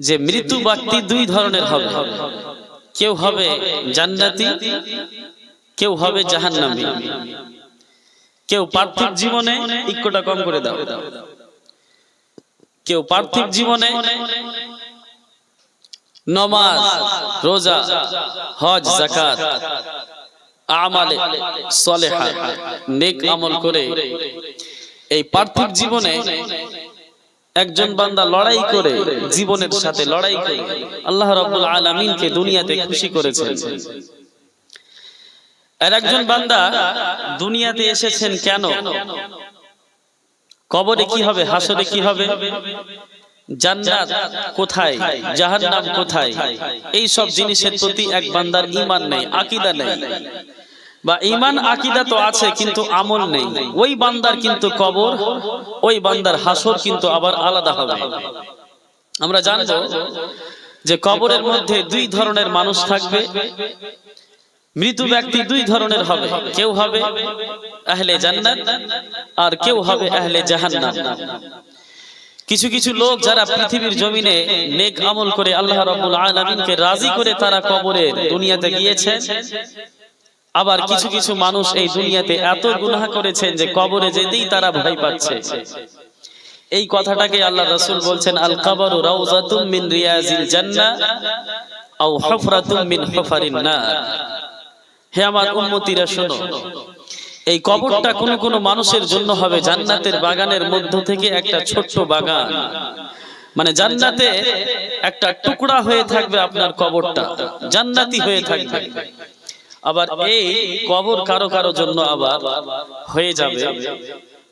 যে মৃত্যু ব্যক্তি দুই ধরনের হবে, কেউ হবে জান্নাতি, কেউ হবে জাহান্নামী। কেউ পার্থিব জীবনে, ইক্কোটা কম করে দাও, কেউ পার্থিব জীবনে নামাজ, রোজা, হজ, যাকাত, আমালে সালেহা, নেক আমল করে এই পার্থিব জীবনে একজন বান্দা লড়াই করে, জীবনের সাথে লড়াই করে আল্লাহ রাব্বুল আলামিনকে দুনিয়াতে খুশি করেছেন। আর একজন বান্দা দুনিয়াতে এসেছেন কেন, কবরে কি হবে, হাসরে কি হবে, জান্নাত কোথায়, জাহান্নাম কোথায়, এই সব জিনিসের প্রতি এক বান্দার ঈমান নেই, আকীদা নেই, বা ঈমান আকীদা তো আছে কিন্তু আমল নেই, ওই বান্দার কিন্তু কবর, ওই বান্দার হাসর কিন্তু আবার আলাদা হবে। আমরা জানবো যে কবরের মধ্যে দুই ধরনের মানুষ থাকবে। মৃত ব্যক্তি দুই ধরনের হবে, কেউ হবে আহলে জান্নাত আর কেউ হবে আহলে জাহান্নাম। কিছু কিছু লোক যারা পৃথিবীর জমিনে নেক আমল করে আল্লাহ রাব্বুল আলামিনকে রাজি করে তারা কবরের দুনিয়াতে গিয়েছে। আবার কিছু কিছু মানুষ এই দুনিয়াতে এত গুনাহ করেছেন যে কবরে যেতেই তারা ভয় পাচ্ছে। এই কথাটাকে আল্লাহ রাসূল বলছেন, আল কবরু রাউযাতুম মিন রিয়াজিল জান্নাহ আও হুফরাতুম মিন হুফারিন নার। হে আমার উম্মতিরা শোনো, এই কবরটা কোন কোন মানুষের জন্য হবে জান্নাতের বাগানের মধ্য থেকে একটা ছোট্ট বাগান, মানে জান্নাতে একটা টুকরা হয়ে থাকবে আপনার কবরটা, জান্নাতি হয়ে থাকবে। আবার এই কবর কারো কারো জন্য আবার হয়ে যাবে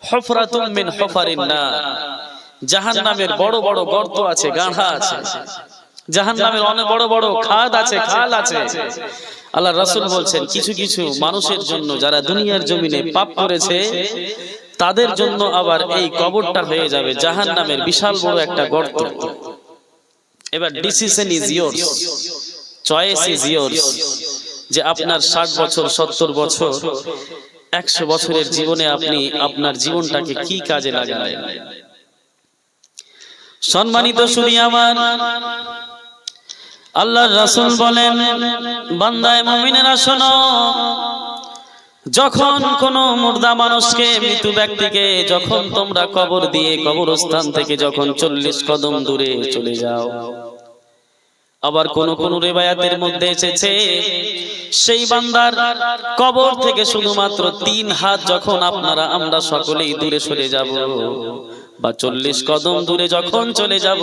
হুফরাতুম মিন হুফারিন নার। জাহান্নামের বড় বড় গর্ত আছে, গাঢ়া আছে, জাহান্নামের অনেক বড় বড় খাদ আছে, খাল আছে। আল্লাহ রাসূল বলছেন কিছু কিছু মানুষের জন্য যারা দুনিয়ার জমিনে পাপ করেছে তাদের জন্য আবার এই কবরটা হয়ে যাবে জাহান্নামের বিশাল বড় একটা গর্ত। এবার decision is years, choice is years, যে আপনার 60 বছর, 70 বছর, 100 বছরের জীবনে আপনি আপনার জীবনটাকে কি কাজে লাগাবেন। সম্মানিত শুনি আমার, আল্লাহর রাসূল বলেন, বান্দায়ে মুমিনেরা শোনো, যখন কোন মুর্দা মানুষকে, মৃত ব্যক্তিকে যখন তোমরা কবর দিয়ে কবরস্থান থেকে যখন 40 কদম দূরে চলে যাও, আবার কোন কোন রিওয়ায়াতের মধ্যে এসেছে সেই বান্দার কবর থেকে শুধুমাত্র 3 হাত যখন আমরা সকলেই দূরে সরে যাব, বা 40 কদম দূরে যখন চলে যাব,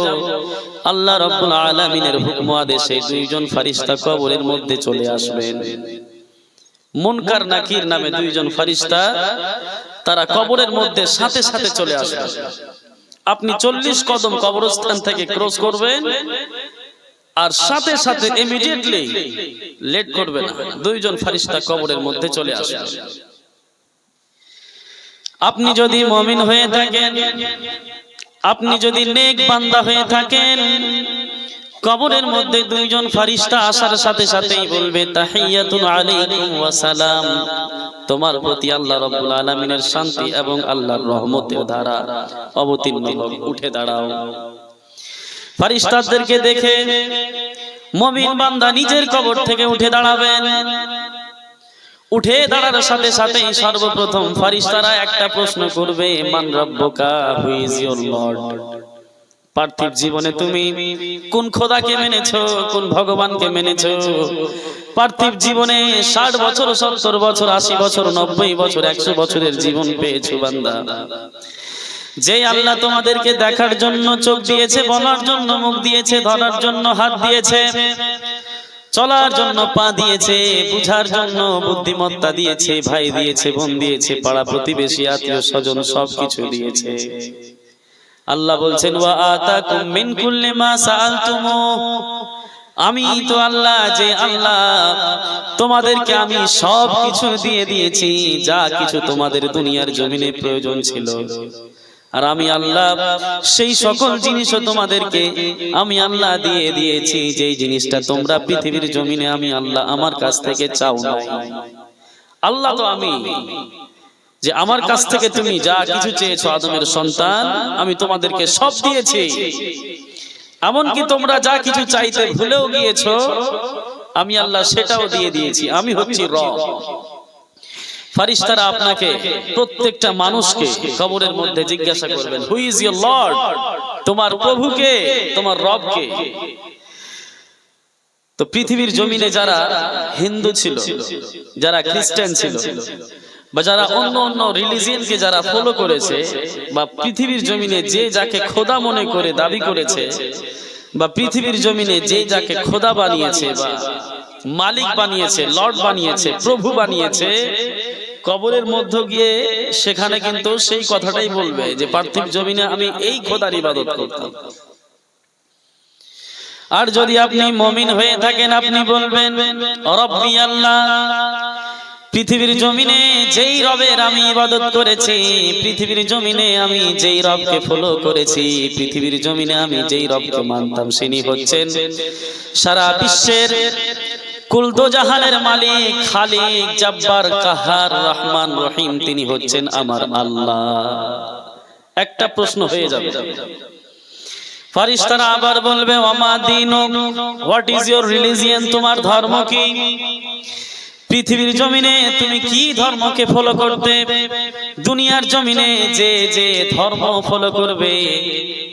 আল্লাহ রাব্বুল আলামিনের হুকুম আদেশে দুইজন ফেরেশতা কবরের মধ্যে চলে আসবেন। মুনকার নাকির নামে দুইজন ফেরেশতা, তারা কবরের মধ্যে সাথে সাথে চলে আসবে। আপনি 40 কদম কবরস্থান থেকে ক্রস করবেন আর সাথে সাথে ইমিডিয়েটলি লেট করবে না, দুইজন ফেরেশতা কবরের মধ্যে চলে আসবে। আপনি যদি মুমিন হয়ে থাকেন, আপনি যদি নেক বান্দা হয়ে থাকেন, কবরের মধ্যে দুইজন ফেরেশতা আসার সাথে সাথেই বলবে, তাহিয়াতুন আলাইকুম ওয়া সালাম, তোমার প্রতি আল্লাহ রাব্বুল আলামিনের শান্তি এবং আল্লাহর রহমতের ধারা অবতীর্ণ হোক, উঠে দাঁড়াও। ফেরেশতাদেরকে দেখে মুমিন বান্দা নিজের কবর থেকে উঠে দাঁড়াবেন। উঠে দাঁড়ার সাথে সাথেই সর্বপ্রথম ফেরেশতারা একটা প্রশ্ন করবে, মান রাব্বুকা, হু ইজ ইওর লর্ড। পার্থিব জীবনে তুমি কোন খোদাকে মেনেছো, কোন ভগবানকে মেনেছো? পার্থিব জীবনে 60 বছর, 70 বছর, 80 বছর, 90 বছর, 100 বছরের জীবন পেয়েছো বান্দা। যে আল্লাহ তোমাদেরকে দেখার জন্য চোখ দিয়েছে, বলার জন্য মুখ দিয়েছে, ধরার জন্য হাত দিয়েছে, চলার জন্য পা দিয়েছে, বুঝার জন্য বুদ্ধিমত্তা দিয়েছে, ভাই দিয়েছে, বোন দিয়েছে, পাড়া প্রতিবেশী, আত্মীয় স্বজন সবকিছু দিয়েছে। আল্লাহ বলছেন, ওয়া আতাকুম মিন কুল্লি মা সাআলতুমু, আমি তো আল্লাহ, যে আল্লাহ তোমাদেরকে আমি সব কিছু দিয়ে দিয়েছি, যা কিছু তোমাদের দুনিয়ার জমিনে প্রয়োজন ছিল। আর আমি আল্লাহ সেই সকল জিনিসও তোমাদেরকে আমি আল্লাহ দিয়ে দিয়েছি, যেই জিনিসটা তোমরা পৃথিবীর জমিনে আমি আল্লাহ আমার কাছ থেকে চাও না। আল্লাহ তো আমি, যে আমার কাছ থেকে তুমি যা কিছু চেয়েছো আদমের সন্তান, আমি তোমাদেরকে সব দিয়েছি। এমনকি তোমরা যা কিছু চাইতে ভুলেও গিয়েছো আমি আল্লাহ সেটাও দিয়ে দিয়েছি, আমি হচ্ছি রব। ফারিস্তারা আপনাকে প্রত্যেকটা মানুষকে কবরের মধ্যে জিজ্ঞাসা করবেন, হু ইজ ইওর লর্ড? তোমার প্রভুকে, তোমার রবকে। তো পৃথিবীর জমিনে যারা হিন্দু ছিল, যারা খ্রিস্টান ছিল, বা যারা অন্য অন্য রিলিজিয়নকে যারা ফলো করেছে, বা পৃথিবীর জমিনে যে যাকে খোদা মনে করে দাবি করেছে, বা পৃথিবীর জমিনে যে যাকে খোদা বানিয়েছে বা মালিক বানিয়েছে, লর্ড বানিয়েছে, প্রভু বানিয়েছে, কবরের মধ্যে গিয়ে সেখানে কিন্তু সেই কথাটাই বলবে যে পার্থিব জমিনে আমি এই খোদার ইবাদত করতাম। আর যদি আপনি মুমিন হয়ে থাকেন আপনি বলবেন রব্বি আল্লাহ, পৃথিবীর জমিনে যেই রবের আমি ইবাদত করেছি, পৃথিবীর জমিনে আমি যেই রবকে ফলো করেছি, পৃথিবীর জমিনে আমি যেই রবকে মানতাম, তিনি হচ্ছেন সারা বিশ্বের কুল দো জাহানের মালিক, খালিক, জব্বার, কাহার, রহমান, রহিম, তিনি হচ্ছেন আমার আল্লাহ। একটা প্রশ্ন হয়ে যাবে, ফারিস্তারা আবার বলবে ওয়ামা দীনুক, হোয়াট ইজ ইওর রিলিজিয়ন, তোমার ধর্ম কি? পৃথিবীর জমিনে তুমি কি ধর্মকে ফলো করতে, দুনিয়ার জমিনে যে যে ধর্ম ফলো করবে,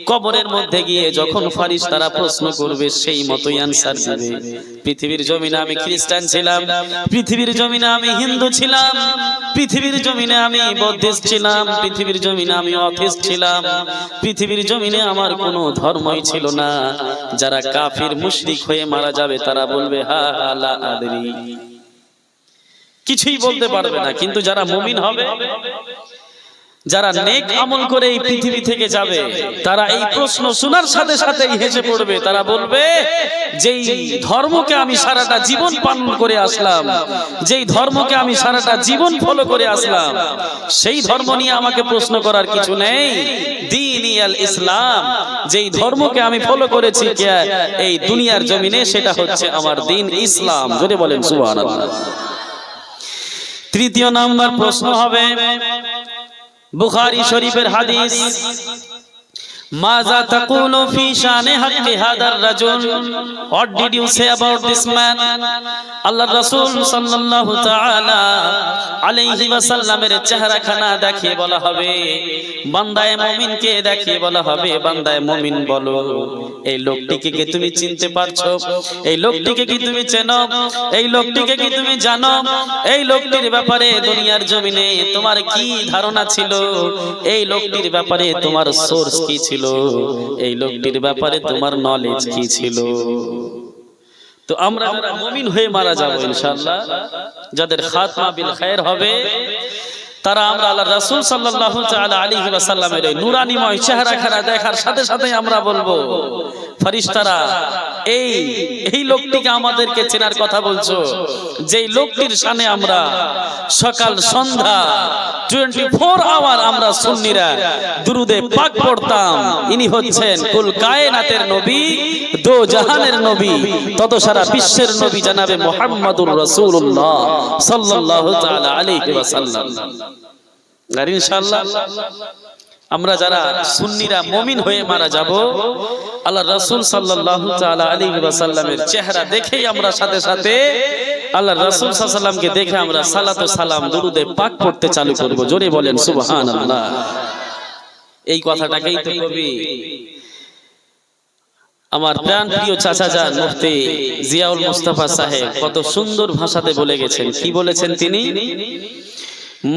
কবরের মধ্যে গিয়ে যখন ফারিস্তারা প্রশ্ন করবে সেই মতোই আনসার দিবে। পৃথিবীর জমিনে আমি খ্রিস্টান ছিলাম, পৃথিবীর জমিনে আমি হিন্দু ছিলাম, পৃথিবীর জমিনে আমি বৌদ্ধিস্ট ছিলাম, পৃথিবীর জমিনে আমি অথিস্ট ছিলাম, পৃথিবীর জমিনে আমার কোনো ধর্মই ছিল না। যারা কাফির মুশরিক হয়ে মারা যাবে তারা বলবে হা হা লা আদরি, কিছুই বলতে পারবে না। কিন্তু যারা মুমিন হবে, যারা নেক আমল করে এই পৃথিবী থেকে যাবে, তারা এই প্রশ্ন শোনার সাথে সাথে হেসে পড়বে। তারা বলবে যেই ধর্মকে আমি সারাটা জীবন পালন করে আসলাম, যেই ধর্মকে আমি সারাটা জীবন ফলো করে আসলাম, সেই ধর্ম নিয়ে আমাকে প্রশ্ন করার কিছু নেই। দীনি আল ইসলাম, যেই ধর্মকে আমি ফলো করেছি এই দুনিয়ার জমিনে, সেটা হচ্ছে আমার দ্বীন ইসলাম। জোরে বলেন সুবহানাল্লাহ। তৃতীয় নাম্বার প্রশ্ন হবে বুখারী শরীফের হাদিস, মাযা তাকুলু ফি শানে হাক্কি হাদার রাজুল, what did you say about this man? আল্লাহর রাসূল সাল্লাল্লাহু তাআলা আলাইহি ওয়াসাল্লামের চেহারাখানা দেখিয়ে বলা হবে, বান্দায়ে মুমিনকে দেখিয়ে বলা হবে, বান্দায়ে মুমিন বলো এই লোকটিকে কি তুমি চিনতে পারছো? এই লোকটিকে কি তুমি চেনো? এই লোকটিকে কি তুমি জানো? এই লোকটির ব্যাপারে দুনিয়ার জমিনে তোমার কি ধারণা ছিল? এই লোকটির ব্যাপারে তোমার সোর্স কি ছিল? এই লোকটির ব্যাপারে তোমার নলেজ কি ছিল? তো আমরা মুমিন হয়ে মারা যাব ইনশাআল্লাহ, যাদের খাতমা বিল খায়র হবে, তারা আমরা আল্লাহর রাসূল সাল্লাল্লাহু তাআলা আলাইহি ওয়াসাল্লামের এই নূরানিময় চেহারাখানা দেখার সাথে সাথে আমরা বলবো ফেরেশতারা এই লোকটিকে আমাদেরকে চেনার কথা বলছো, যেই লোকটির শানে আমরা সকাল সন্ধ্যা 24 আওয়ার আমরা সুন্নিরা দুরুদে পাক পড়তাম। ইনি হচ্ছেন কুল কায়নাতের নবী, দো জাহানের নবী, তত সারা বিশ্বের নবী জনাবে মুহাম্মদুর রাসূলুল্লাহ সাল্লাল্লাহু তাআলা আলাইহি ওয়াসাল্লাম। আর ইনশাআল্লাহ আমরা যারা সুন্নিরা মুমিন হয়ে মারা যাব, আল্লাহর রাসূল সাল্লাল্লাহু তাআলা আলাইহি ওয়াসাল্লামের চেহারা দেখেই আমরা সাথে সাথে আল্লাহর রাসূল সাল্লাল্লাহু আলাইহি ওয়াসাল্লামকে দেখে আমরা সালাত ও সালাম দুরুদে পাক পড়তে চালু করব। জোরে বলেন সুবহানাল্লাহ। এই কথাটাকেই তো কবি আমার প্রাণ প্রিয় চাচা যান মুফতি জিয়াউল মুস্তাফা সাহেব কত সুন্দর ভাষাতে বলে গেছেন। কি বলেছেন তিনি?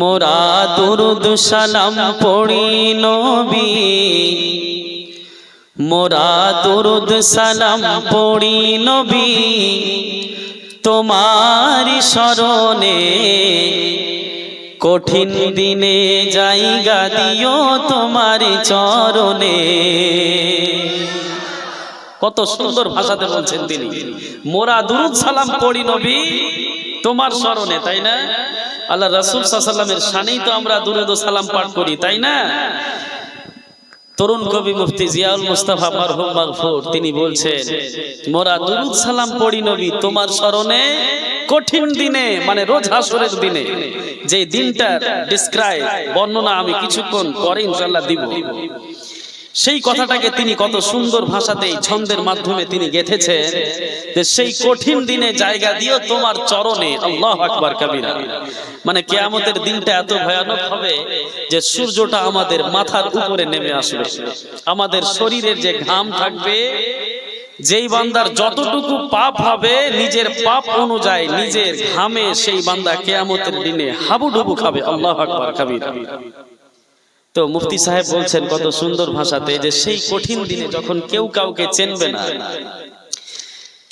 মোরা দুরুদ সালাম পড়ি নবী, মোরা দুরুদ সালাম পড়ি নবী, তোমারি শরণে কঠিন দিনে জায়গা দিও তোমারি চরণে। কত সুন্দর ভাষাতে বলছেন তিনি, মোরা দুরুদ সালাম পড়ি নবী তোমার শরণে, তাই না? আল্লাহ রাসূল সাল্লাল্লাহু আলাইহি ওয়াসাল্লামের শানেই তো আমরা দুরুদ ও সালাম পাঠ করি, তাই না? তরুণ কবি মুফতি জিয়াউল মুস্তাফা মারহুম মাগফুর তিনি বলছেন, মোরা দুরুদ সালাম পড়ি নবী তোমার শরণে কঠিন দিনে, মানে রোজ হাসরের দিনে, যে দিনটা ডিসক্রাইব বর্ণনা আমি কিছুক্ষণ পরে ইনশাআল্লাহ দিব। সেই কথাটাকে তিনি কত সুন্দর ভাষাতে এই ছন্দের মাধ্যমে তিনি গেঁথেছেন যে সেই কঠিন দিনে জায়গা দিও তোমার চরণে। আল্লাহু আকবার কবীরা। মানে কিয়ামতের দিনটা এত ভয়ানক হবে যে সূর্যটা আমাদের মাথার উপরে নেমে আসবে, আমাদের শরীরের যে ঘাম থাকবে, যেই বান্দার যতটুকু পাপ হবে নিজের পাপ অনুযায়ী নিজের ঘামে সেই বান্দা কিয়ামতের দিনে হাবুডুবু খাবে। আল্লাহু আকবার কবীরা। তো মুফতি সাহেব বলছেন কত সুন্দর ভাষাতে যে সেই কঠিন দিনে যখন কেউ কাউকে চেনবে না,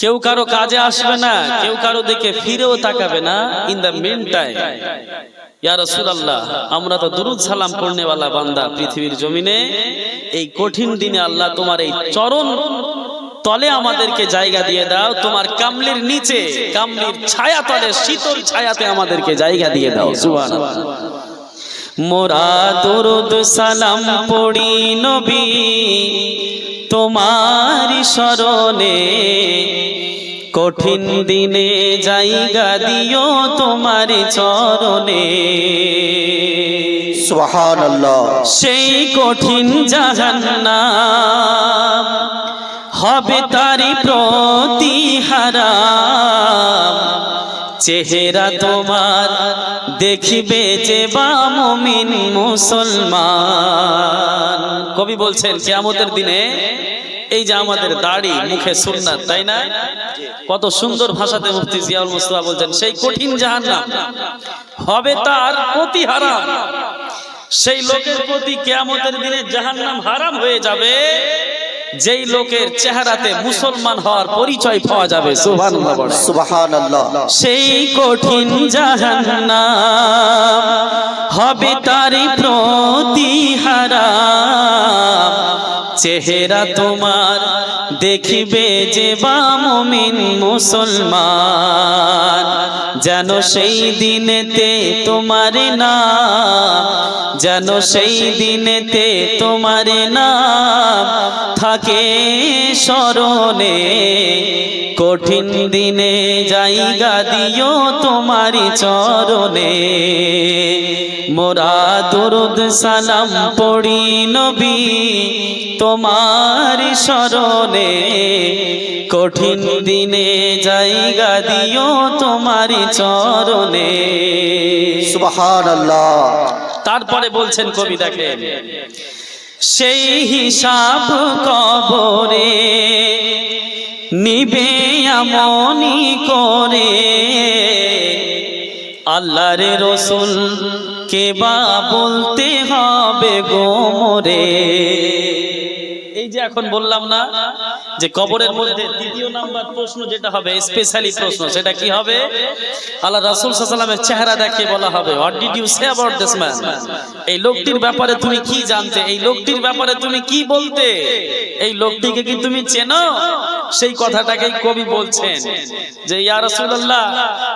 কেউ কারো কাজে আসবে না, কেউ কারো দিকে ফিরেও তাকাবে না, in the mean time yeah রাসূলুল্লাহ, আমরা তো দুরূদ সালাম পড়নে वाला বান্দা পৃথিবীর জমিনে, এই কঠিন দিনে আল্লাহ তোমার এই চরণ তলে আমাদেরকে জায়গা দিয়ে দাও, তোমার কামলির নিচে, কামলির ছায়া তলে, শীতল ছায়াতে আমাদেরকে জায়গা দিয়ে দাও। সুবহানাল্লাহ। মোরা দুরূদ সালাম পড়ি নবী তোমার শরণে, কঠিন দিনে জায়গা দিও তোমার চরণে। সুবহানাল্লাহ। সেই কঠিন জাহান্নাম হবে তারি প্রতিহারাম, চেহারা তোমার দেখিবে যে বা মুমিন মুসলমান। কবি বলছেন কিয়ামতের দিনে এই যে আমাদের দাড়ি মুখে সুন্নাত, তাই না? কত সুন্দর ভাষাতে মুফতি জিয়াউল মুস্তাফা বলছেন সেই কঠিন জাহান্নাম হবে তার প্রতিহারাম, সেই লোকের প্রতি কিয়ামতের দিনে জাহান্নাম হারাম হয়ে যাবে যেই লোকের চেহারাতে মুসলমান হওয়ার পরিচয় পাওয়া যাবে। সুবহানাল্লাহ সুবহানাল্লাহ। সেই কঠিন জাহান্নাম হবে তারি প্রতিহারাম, চেহারা তোমার দেখিবে যে বা মুমিন মুসলমান। যেন সেই দিনেতে তোমার নাম, যেন সেই দিনেতে তোমার নাম থাকে স্মরণে, কঠিন দিনে জায়গা দিও তোমার চরণে। মোরা দুরূদ সালাম পড়ি নবী তোমার শরণে, কঠিন দিনে জায়গা দিও তোমার চরণে। সুবহানাল্লাহ। তারপরে বলছেন কবি, দেখেন সেই হিসাব কবরে নিবে এমনি করে, আল্লাহর রাসূল কে বা বলতে হবে গো মোরে। এই যে এখন বললাম না যে কবরের মধ্যে দ্বিতীয় নাম্বার প্রশ্ন যেটা হবে স্পেশালি প্রশ্ন, সেটা কি হবে? আল্লাহ রাসূল সাল্লাল্লাহু আলাইহি ওয়াসাল্লামের চেহারা দেখে বলা হবে what did you say about this man, এই লোকটির ব্যাপারে তুমি কি জানতে, এই লোকটির ব্যাপারে তুমি কি বলতে, এই লোকটিকে কি তুমি চেনো? সেই কথাটাকেই কবি বলছেন যে ইয়া রাসূলুল্লাহ,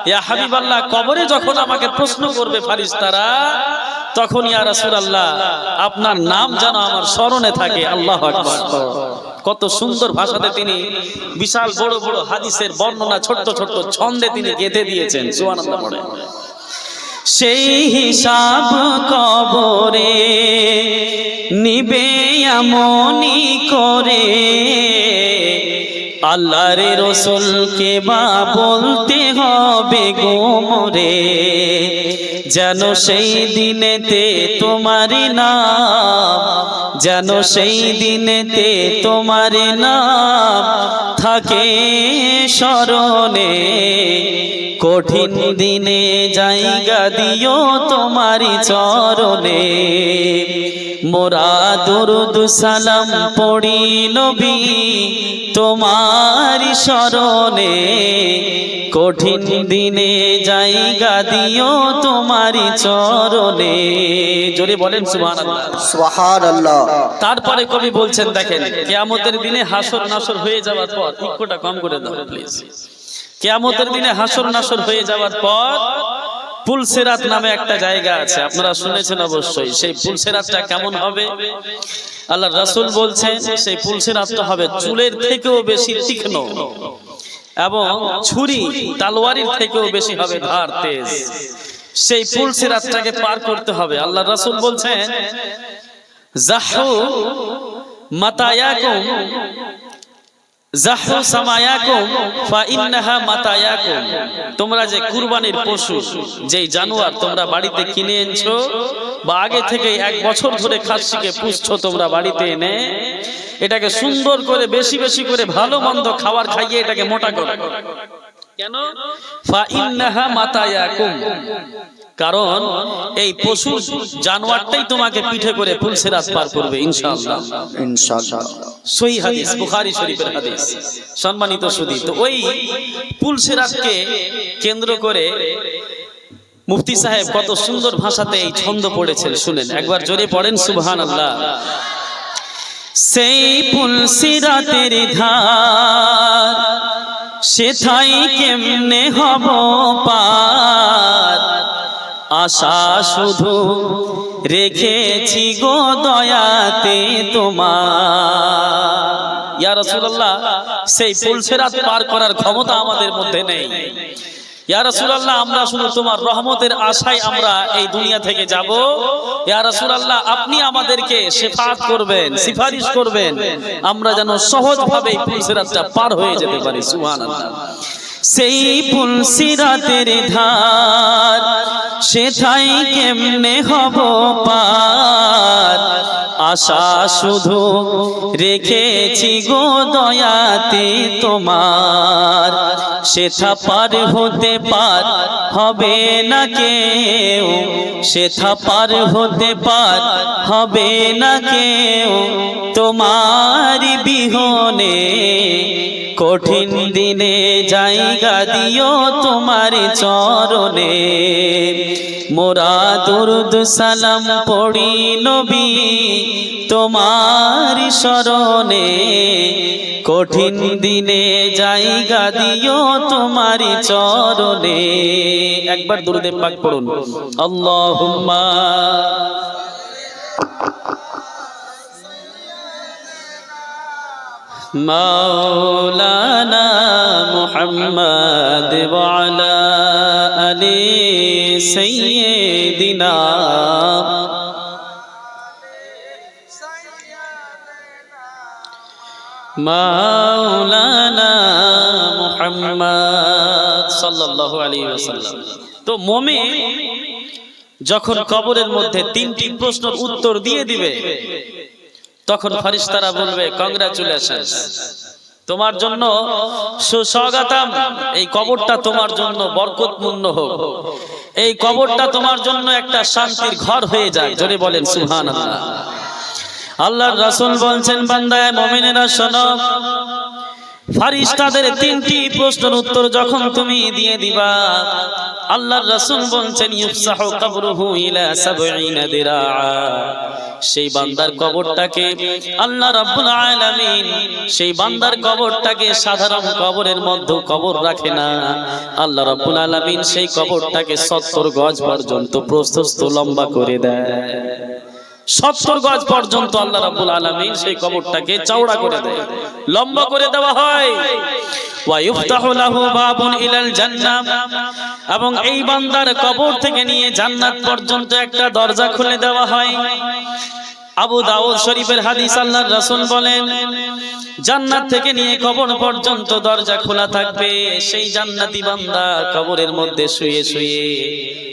ইয়া হাবিবাল্লাহ, কবরে যখন আমাকে প্রশ্ন করবে ফেরেশতারা, তখন ইয়া রাসূলুল্লাহ আপনার নাম যেন আমার স্মরণে থাকে। আল্লাহু আকবার। কত সুন্দর ভাষাতে তিনি বিশাল বড় বড় হাদিসের বর্ণনা ছোট্ট ছোট্ট ছন্দে তিনি গেঁথে দিয়েছেন। সুবহানাল্লাহ পড়ে। সেই হিসাব কবরে নিবে এমনি করে, আল্লাহর রাসূলকে বা বলতে হবে গো মোরে। যেন সেই দিনেতে তোমার নাম, যেন সেই দিনেতে তোমার নাম থাকে স্মরণে, কঠিন দিনে জায়গা দিও তোমার চরণে। মোরা দুরূদ সালাম পড়ি নবী তোমার শরণে, কঠিন দিনে জায়গা দিও তোমার চরণে। জোরে বলেন সুবহানাল্লাহ। সুবহানাল্লাহ। তারপরে কবি বলছেন, দেখেন কিয়ামতের দিনে হাসর নাসর হয়ে যাওয়ার পর, ইকোটা কম করে দাও প্লিজ। কিয়ামতের দিনে হাসর নাসর হয়ে যাওয়ার পর পুলসিরাত নামে একটা জায়গা আছে, আপনারা শুনেছেন অবশ্যই। সেই পুলসিরাতটা কেমন হবে? আল্লাহ রাসূল বলছেন সেই পুলসিরাতটা হবে চুলের থেকেও বেশি তীক্ষ্ণ এবং ছুরি তলোয়ারের থেকেও বেশি হবে ধার তেজ। সেই পুলসিরাতটাকে পার করতে হবে। আল্লাহ রাসূল বলছেন জাহু মাতায়াকুম জাহু সামায়াকুম ফাইন্নাহা মাতায়াকুম, তোমরা যে কুরবানির পশু, যেই জানোয়ার তোমরা বাড়িতে কিনে এনেছো বা আগে থেকে 1 বছর ধরে খাসিকে পুষছো তোমরা বাড়িতে এনে, এটাকে সুন্দর করে বেশি বেশি করে ভালো মন্দ খাবার খাইয়ে এটাকে মোটা করো। কেন? ফাইন্নাহা মাতায়াকুম, কারণ এই পশু জানোয়ারটাই তোমাকে পিঠে করে পুলসিরাত পার করবে ইনশাআল্লাহ। ইনশাআল্লাহ। সহিহ হাদিস, বুখারী শরীফের হাদিস। সম্মানিত সুধী, তো ওই পুলসিরাতকে কেন্দ্র করে মুফতি সাহেব কত সুন্দর ভাষাতে এই ছন্দ পড়েছেন, শুনেন একবার জোরে পড়েন সুবহানাল্লাহ। সেই পুলসিরাতের ধার সেথাই কেমনে হব পার, আশা শুধু রেখেছি গো দয়াতে তোমার। ইয়া রাসূলুল্লাহ, সেই পুলসিরাত পার করার ক্ষমতা আমাদের মধ্যে নেই। ইয়া রাসূলুল্লাহ, আমরা শুধু তোমার রহমতের আশায় আমরা এই দুনিয়া থেকে যাব। ইয়া রাসূলুল্লাহ, আপনি আমাদেরকে শেফাআত করবেন, সিফারিশ করবেন, আমরা যেন সহজভাবে এই পুলসিরাতটা পার হয়ে যেতে পারি। সুবহানাল্লাহ। সেই পুলসিরাতের ধার সেথাই কেমনে হব পার, আশা শুধু রেখেছি গো দয়াতে তোমার। সেথা পার হতে পার হবে না কেউ, সেথা পার হতে পার হবে না কেউ, তোমার বিহনে কঠিন দিনে জায়গা দিও তোমার চরণে। মোরা দুরুদ সালাম পড়ি নবী তোমার শরণে, কঠিন দিনে জায়গা দিও তোমার চরণে। একবার দুরুদে পাক পড়ুন, আল্লাহুম্মা মাওলানা মুহাম্মদ ওয়া আলা আলি সাইয়্যিদিনা মাওলানা মুহাম্মদ সাল্লাল্লাহু আলাইহি ওয়াসাল্লাম। তো মুমিন যখন কবরের মধ্যে 3টি প্রশ্নের উত্তর দিয়ে দিবে, তখন ফেরেশতারা বলবে কংগ্রাচুলেশনস, তোমার জন্য সুস্বাগতম, এই কবরটা তোমার জন্য বরকতপূর্ণ হোক, এই কবরটা তোমার জন্য একটা শান্তির ঘর হয়ে যায়। জোরে বলেন সুবহানাল্লাহ। আল্লাহর রাসূল বলছেন, বান্দা মুমিনেরা শোনো, ফেরেশতাদের 3টি প্রশ্নের উত্তর যখন তুমি দিয়ে দিবা, আল্লাহর রাসূল বলছেন ইউফসাহু কবরুহু ইলা 70 দিরা, সেই বান্দার কবরটাকে আল্লাহ রাব্বুল আলামিন সেই বান্দার কবরটাকে সাধারণ কবরের মধ্যে কবর রাখে না। আল্লাহ রাব্বুল আলামিন সেই কবরটাকে 70 গজ পর্যন্ত প্রশস্ত লম্বা করে দেয়। 70 গজ পর্যন্ত আল্লাহ রাব্বুল আলামিন সেই কবরটাকে চওড়া করে দেয়, লম্বা করে দেওয়া হয়। ওয়া ইফতাহু লাহু বাবুন ইলাল জান্নাহ, এবং এই বান্দার কবর থেকে নিয়ে জান্নাত পর্যন্ত একটা দরজা খুলে দেওয়া হয়। আবু দাউদ শরীফের হাদিস, আল্লাহর রাসূল বলেন, জান্নাত থেকে নিয়ে কবর পর্যন্ত দরজা খোলা থাকবে। সেই জান্নাতি বান্দা কবরের মধ্যে শুয়ে শুয়ে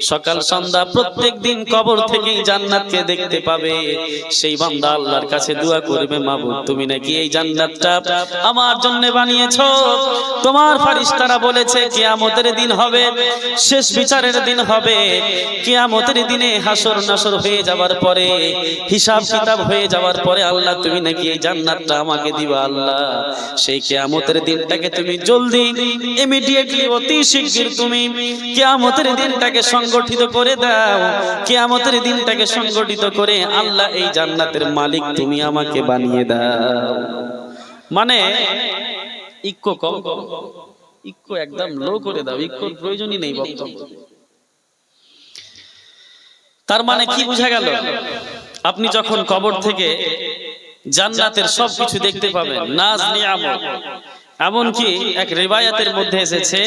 সকাল সন্ধ্যা প্রত্যেকদিন কবর থেকেই জান্নাতকে দেখতে পাবে। সেই বান্দা আল্লাহর কাছে দোয়া করবে, মাবুদ তুমি নাকি এই জান্নাতটা আমার জন্য বানিয়েছো। তোমার ফেরেশতারা বলেছে কিয়ামতের দিন হবে, শেষ বিচারের দিন হবে, কিয়ামতের দিনে হাসর নাসর হয়ে যাবার পরে, হিসাব কিতাব হয়ে যাওয়ার পরে আল্লাহ তুমি নাকি এই জান্নাতটা আমাকে দিবা। আল্লাহ সেই কিয়ামতের দিনটাকে তুমি জলদি ইমিডিয়েটলি অতি শীঘ্র তুমি কিয়ামতের দিনটাকে সংগঠিত করে দাও। কিয়ামতের দিনটাকে সংগঠিত করে আল্লাহ এই জান্নাতের মালিক তুমি আমাকে বানিয়ে দাও। মানে ইক্কো কম, ইক্কো একদম লো করে দাও, ইক্কোর প্রয়োজনই নেই বক্তব্য। তার মানে কি বোঝা গেল? আপনি যখন কবর থেকে জান্নাতের সবকিছু দেখতে পাবেন, নাজ নিয়ামত, এমনকি এক রিওয়ায়াতের মধ্যে এসেছে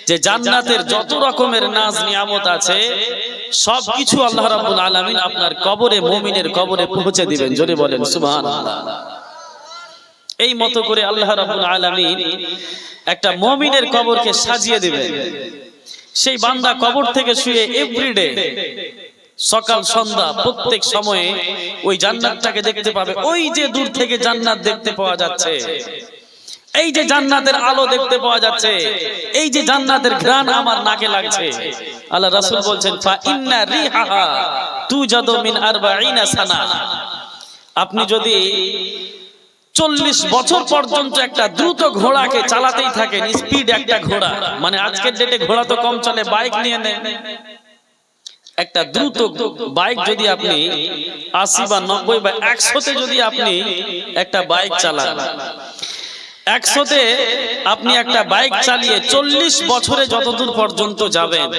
যে জান্নাতের যত রকমের নাজ নিয়ামত আছে সবকিছু আল্লাহ রাব্বুল আলামিন আপনার কবরে, মুমিনের কবরে পৌঁছে দিবেন। জোরে বলেন সুবহানাল্লাহ। এই মতো করে আল্লাহ রাব্বুল আলামিন একটা মুমিনের কবরকে সাজিয়ে দিবেন। সেই বান্দা কবর থেকে শুয়ে এভরিডে সকাল সন্ধ্যা প্রত্যেক সময়ে ওই জান্নাতটাকে দেখতে পাবে। ওই যে দূর থেকে জান্নাত দেখতে পাওয়া যাচ্ছে, এই যে জান্নাতের আলো দেখতে পাওয়া যাচ্ছে, এই যে জান্নাতের ঘ্রাণ আমার নাকে লাগছে, আল্লাহ রাসূল বলছেন ফা ইন্না রিহাহা তুজাদু মিন 40 সানা। আপনি যদি 40 বছর পর্যন্ত একটা দ্রুত ঘোড়াকে চালাতেই থাকেন, স্পিড একটা ঘোড়া, মানে আজকের ডেটে ঘোড়া তো কম চলে, বাইক নিয়ে নেন, একটা দ্রুত বাইক যদি আপনি 80 বা 90 বা 100 তে যদি আপনি একটা বাইক চালান, 100 তে আপনি একটা বাইক চালিয়ে 40 বছরে যতদূর পর্যন্ত যাবেন,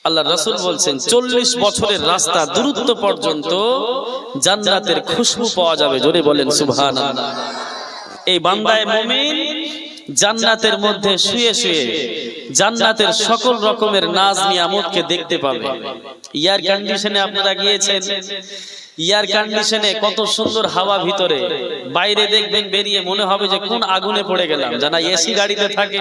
আল্লাহ রাসূল বলছেন 40 বছরের রাস্তা দূরত্ব পর্যন্ত জান্নাতের খুশবু পাওয়া যাবে। জোরে বলেন সুবহানাল্লাহ। এই বান্দায়ে মুমিন জান্নাতের মধ্যে শুয়ে শুয়ে জান্নাতের সকল রকমের নাজ নিয়ামতকে দেখতে পাবে। এয়ার কন্ডিশনে আপনারা গিয়েছেন, এয়ার কন্ডিশনে কত সুন্দর হাওয়া ভিতরে, বাইরে দেখবেন বেরিয়ে মনে হবে যে কোন আগুনে পড়ে গেলাম। যারা এসি গাড়িতে থাকে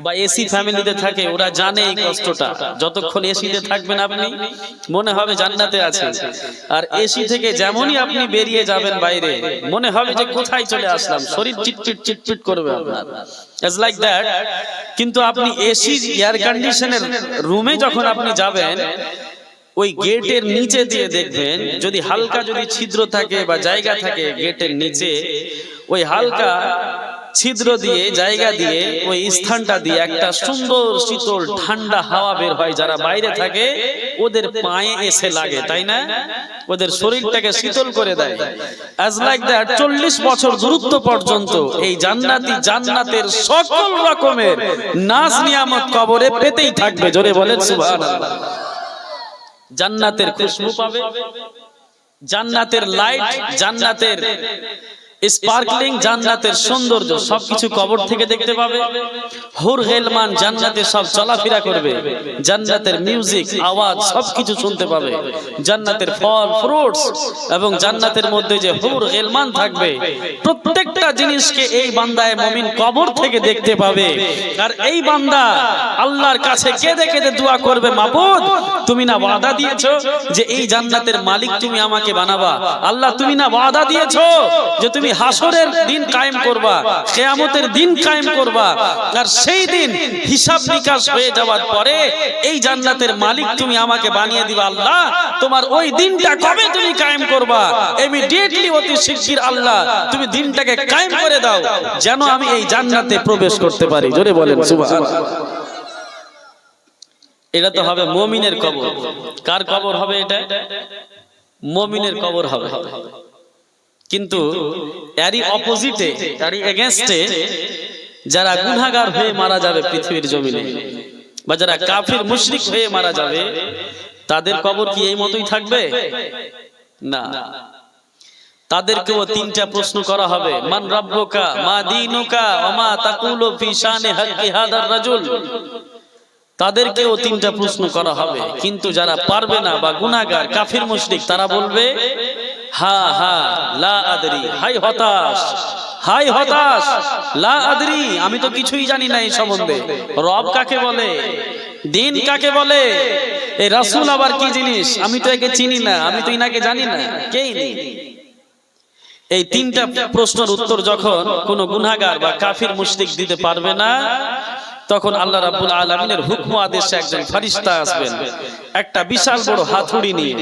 বা এসি ফ্যামিলিতে থাকে ওরা জানে এই কষ্টটা। যতক্ষণ এসিতে থাকবেন আপনি মনে হবে জান্নাতে আছেন, আর এসি থেকে যেমনই আপনি বেরিয়ে যাবেন বাইরে মনে হবে যে কোথায় চলে আসলাম, শরীর চিটপিট চিটপিট করবে আপনার, ইটস লাইক দ্যাট। কিন্তু আপনি এসি এয়ার কন্ডিশনের রুমে যখন আপনি যাবেন, ওই গেটের নিচে দিয়ে দেখবেন যদি হালকা যদি ছিদ্র থাকে বা জায়গা থাকে গেটের নিচে, ওই হালকা ছিদ্র দিয়ে জায়গা দিয়ে ওই স্থানটা দিয়ে একটা সুন্দর শীতল ঠান্ডা হাওয়া বের হয়। যারা বাইরে থাকে ওদের পায়ে এসে লাগে, তাই না? ওদের শরীরটাকে শীতল করে দেয়। অ্যাজ লাইক দ্যাট 40 বছর দূরত্ব পর্যন্ত এই জান্নাতি জান্নাতের সকল রকমের নাজ নিয়ামত কবরে পেতেই থাকবে। জোরে বলেন সুবহানাল্লাহ। জান্নাতের খুশবু পাবে, জান্নাতের লাইট, জান্নাতের স্পার্কলিং, জান্নাতের সৌন্দর্য সবকিছু কবর থেকে দেখতে পাবে। হুর হেলমান জান্নাতে সব চলাফেরা করবে, জান্নাতের মিউজিক আওয়াজ সবকিছু শুনতে পাবে, জান্নাতের ফল ফ্রুটস এবং জান্নাতের মধ্যে যে হুর হেলমান থাকবে প্রত্যেকটা জিনিসকে এই বান্দায়ে মুমিন কবর থেকে দেখতে পাবে। আর এই বান্দা আল্লাহর কাছে কেঁদে কেঁদে দোয়া করবে, মাবুদ তুমি না ওয়াদা দিয়েছো যে এই জান্নাতের মালিক তুমি আমাকে বানাবা, আল্লাহ তুমি না ওয়াদা দিয়েছো যে তুমি হাসরের দিন কায়েম করবা, কিয়ামতের দিন কায়েম করবা, আর সেই দিন হিসাব নিকাশ হয়ে যাওয়ার পরে এই জান্নাতের মালিক তুমি আমাকে বানিয়ে দিবা। আল্লাহ তোমার ওই দিনটা কবে তুমি কায়েম করবা, ইমিডিয়েটলি অতি শিগগির আল্লাহ তুমি দিনটাকে কায়েম করে দাও যেন আমি এই জান্নাতে প্রবেশ করতে পারি। জোরে বলেন সুবহানাল্লাহ। এটা তো হবে মুমিনের কবর। কার কবর হবে এটা? মুমিনের কবর হবে। কিন্তু এরই অপোজিটে, এরই এগেইনস্টে যারা গুনাহগার হয়ে মারা যাবে পৃথিবীর জমিনে, বা যারা কাফির মুশরিক হয়ে মারা যাবে, তাদের কবর কি এই মতোই থাকবে? না, তাদেরকেও 3টা প্রশ্ন করা হবে। মান রাব্বুকা, মা দীনুকা, ওয়া মা তাকুলু ফি শানি হাক্কি হাদার রাজুল। তাদেরকেও 3টা প্রশ্ন করা হবে। কিন্তু যারা পারবে না বা গুনাহগার কাফির মুশরিক, তারা বলবে হা হা লা আদরি, হাই হতাশ, হাই হতাশ, লা আদরি, আমি তো কিছুই জানি না এই সম্বন্ধে। রব কাকে বলে, দিন কাকে বলে, এই রাসূল আবার কি জিনিস, আমি তো একে চিনি না, আমি তো ইনাকে জানি না, কেই নেই। এই 3টা প্রশ্নের উত্তর যখন কোনো গুনাহগার বা কাফির মুশরিক দিতে পারবে না, তখন আল্লাহ রাব্বুল আলামিনের হুকম আদেশে একজন ফেরেশতা আসবেন একটা বিশাল বড় হাতুড়ি নিয়ে,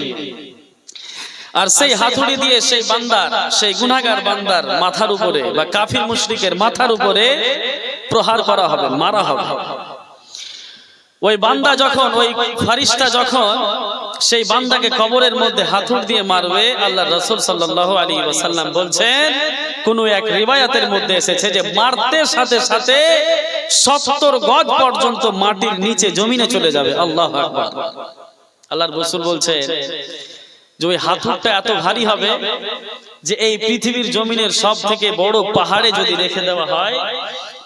আর সেই হাতুড়ি দিয়ে সেই বান্দার, সেই গুনাহগার বান্দার মাথার উপরে বা কাফির মুশরিকের মাথার উপরে প্রহার করা হবে, মারা হবে। ওই বান্দা যখন, ওই ফেরেশতা যখন সেই বান্দাকে কবরের মধ্যে হাতুড়ি দিয়ে মারবে, আল্লাহর রাসূল সাল্লাল্লাহু আলাইহি ওয়াসাল্লাম বলছেন, কোন এক রিওয়ায়াতের মধ্যে এসেছে যে মারতে সাথে সাথে 70 গজ পর্যন্ত মাটির নিচে জমিনে চলে যাবে। আল্লাহু আকবার। আল্লাহর রাসূল বলছেন যে ওই হাতুড়টা এত ভারী হবে যে এই পৃথিবীর জমিনের সব থেকে বড় পাহাড়ে যদি রেখে দেওয়া হয়,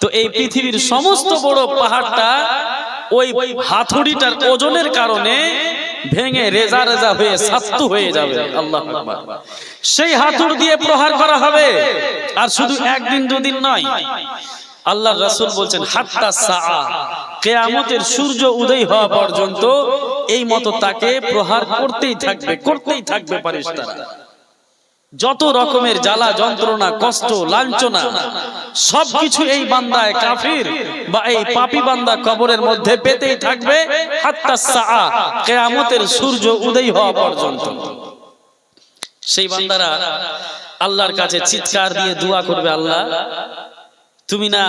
তো এই পৃথিবীর সমস্ত বড় পাহাড়টা ওই হাতুড়িটার ওজনের কারণে ভেঙে রেজা রেজা হয়ে সাত্তু হয়ে যাবে। আল্লাহু আকবার। সেই হাতুড় দিয়ে প্রহার করা হবে, আর শুধু একদিন দুদিন নয়। আল্লাহর রাসূল বলছেন হাত্তা সাআ, কিয়ামতের সূর্য উদয় হওয়া পর্যন্ত এই মতো তাকে প্রহার করতেই থাকবে ফেরেশতারা। যত রকমের জ্বালা যন্ত্রণা কষ্ট লাঞ্ছনা সবকিছু এই বান্দায় কাফির বা এই পাপী বান্দা কবরের মধ্যে পেতেই থাকবে হাত্তা সাআ, কিয়ামতের সূর্য উদয় হওয়া পর্যন্ত। সেই বান্দারা আল্লাহর কাছে চিৎকার দিয়ে দোয়া করবে, আল্লাহ তুমি না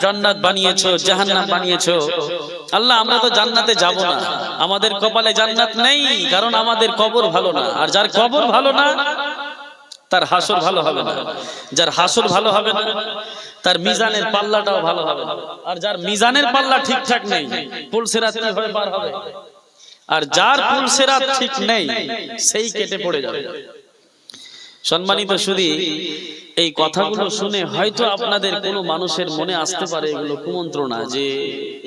জান্নাত বানিয়েছো জাহান্নাম বানিয়েছো, আল্লাহ আমরা তো জান্নাতে যাব না, আমাদের কপালে জান্নাত নেই, কারণ আমাদের কবর ভালো না। আর যার কবর ভালো না তার হাসর ভালো হবে না, যার হাসর ভালো হবে না তার মিজানের পাল্লাটাও ভালো হবে না। আর যার মিজানের পাল্লা ঠিকঠাক নেই পুলসিরাত কিভাবে পার হবে? আর যার পুলসিরাত ঠিক নেই সেই কেটে পড়ে যাবে। সম্মানিত শুধু এই কথাগুলো শুনে হয়তো আপনাদের কোনো মানুষের মনে আসতে পারে এগুলো কুমন্ত্রণা, যে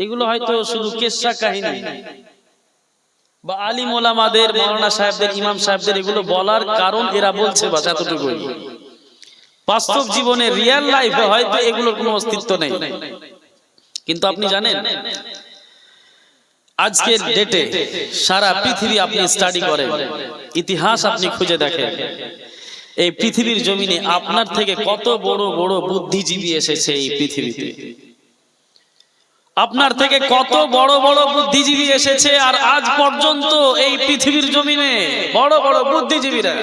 এগুলো হয়তো শুধু কিসসা কাহিনী বা আলিম ওলামাদের মাওলানা সাহেবদের ইমাম সাহেবদের এগুলো বলার কারণ এরা বলছে বাস এতটুকুই। বাস্তব জীবনে রিয়েল লাইফে হয়তো এগুলোর কোনো অস্তিত্ব নেই। কিন্তু আপনি জানেন আজকের ডেটে সারা পৃথিবী আপনি স্টাডি করেন, ইতিহাস আপনি খুঁজে দেখেন, এই পৃথিবীর জমিনে আপনার থেকে কত বড় বড় বুদ্ধিজীবী এসেছে এই পৃথিবীতে, আপনার থেকে কত বড় বড় বুদ্ধিজীবী এসেছে। আর আজ পর্যন্ত এই পৃথিবীর জমিনে বড় বড় বুদ্ধিজীবীরা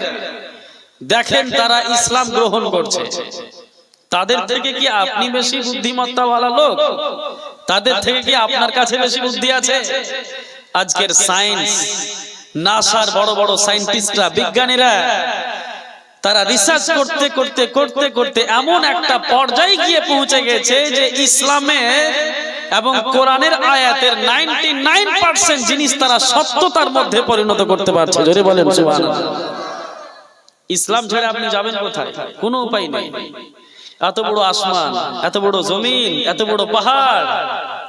দেখেন তারা ইসলাম গ্রহণ করছে। তাদের থেকে কি আপনি বেশি বুদ্ধিমত্তাওয়ালা লোক? তাদের থেকে কি আপনার কাছে বেশি বুদ্ধি আছে? আজকের সায়েন্স, নাসার বড় বড় সায়েন্টিস্টরা, বিজ্ঞানীরা, তারা রিসার্চ করতে করতে করতে করতে এমন একটা পর্যায়ে গিয়ে পৌঁছে গেছে যে ইসলামের এবং কোরআনের আয়াতের 99% জিনিস তারা সত্যতার মধ্যে পরিণত করতে পারছে। জোরে বলেন সুবহানাল্লাহ। ইসলাম ছেড়ে আপনি যাবেন কোথায়? কোনো উপায় নেই। এত বড় আসমান, এত বড় জমিন, এত বড় পাহাড়,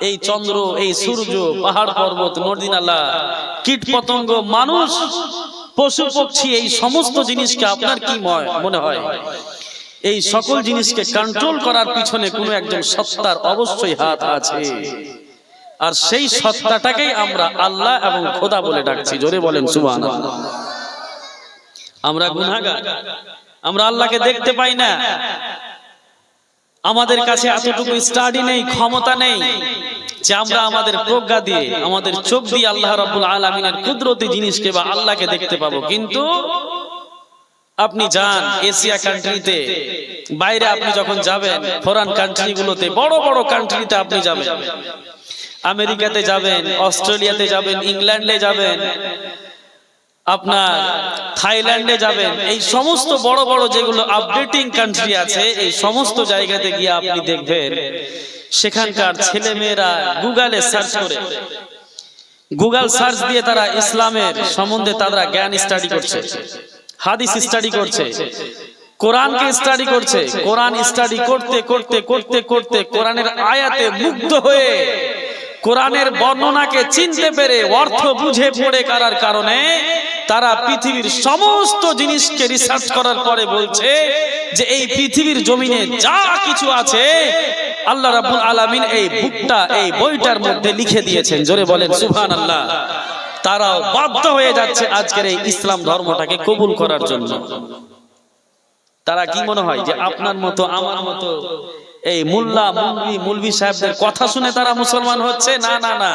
এই চন্দ্র, এই সূর্য, পাহাড় পর্বত, নদী নালা, কীট পতঙ্গ, মানুষ, পশু পক্ষী, এই সমস্ত জিনিসকে আপনার কি মনে হয় এই সকল জিনিসকে কন্ট্রোল করার পিছনে কোনো একজন সত্তার অবশ্যই হাত আছে। আর সেই সত্তাটাকেই আমরা আল্লাহ এবং খোদা বলে ডাকছি। জোরে বলেন সুবহানাল্লাহ। আমরা গুনাহগার, আমরা আল্লাহকে দেখতে পাই না, আমাদের কাছে এতটুকু স্টাডি নেই, ক্ষমতা নেই যে আমরা আমাদের প্রজ্ঞা দিয়ে, আমাদের চোখ দিয়ে আল্লাহ রাব্বুল আলামিনের কুদরতি জিনিসকে বা আল্লাহকে দেখতে পাবো। কিন্তু আপনি যান এশিয়া কান্ট্রিতে, বাইরে আপনি যখন যাবেন, ফরেন কান্ট্রিগুলোতে, বড় বড় কান্ট্রিতে আপনি যাবেন, আমেরিকাতে যাবেন, অস্ট্রেলিয়াতে যাবেন, ইংল্যান্ডে যাবেন, আপনার থাইল্যান্ডে যাবেন, এই সমস্ত বড় বড় যেগুলো আপডেটিং কান্ট্রি আছে, এই সমস্ত জায়গাতে গিয়ে আপনি দেখবেন সেখানকার ছেলে মেয়েরা গুগলে সার্চ করে, গুগল সার্চ দিয়ে তারা ইসলামের সম্বন্ধে তারা জ্ঞান স্টাডি করছে, হাদিস স্টাডি করছে, কোরআনকে স্টাডি করছে। কোরআন স্টাডি করতে করতে করতে করতে কোরআনের আয়াতে মুগ্ধ হয়ে, কোরআনের বর্ণনাকে চিনতে পেরে, অর্থ বুঝে পড়ে করার কারণে তারা পৃথিবীর সমস্ত জিনিসকে রিসার্চ করার পরে বলছে যে এই পৃথিবীর জমিনে যা কিছু আছে আল্লাহ রাব্বুল আলামিন এই বুকটা, এই বইটার মধ্যে লিখে দিয়েছেন। জোরে বলেন সুবহানাল্লাহ। তারাও বাধ্য হয়ে যাচ্ছে আজকের এই ইসলাম ধর্মটাকে কবুল করার জন্য। তারা কি মনে হয় যে আপনার মতো আমার মতো এই মুল্লা মুলবি সাহেবদের কথা শুনে তারা মুসলমান হচ্ছে? না না না,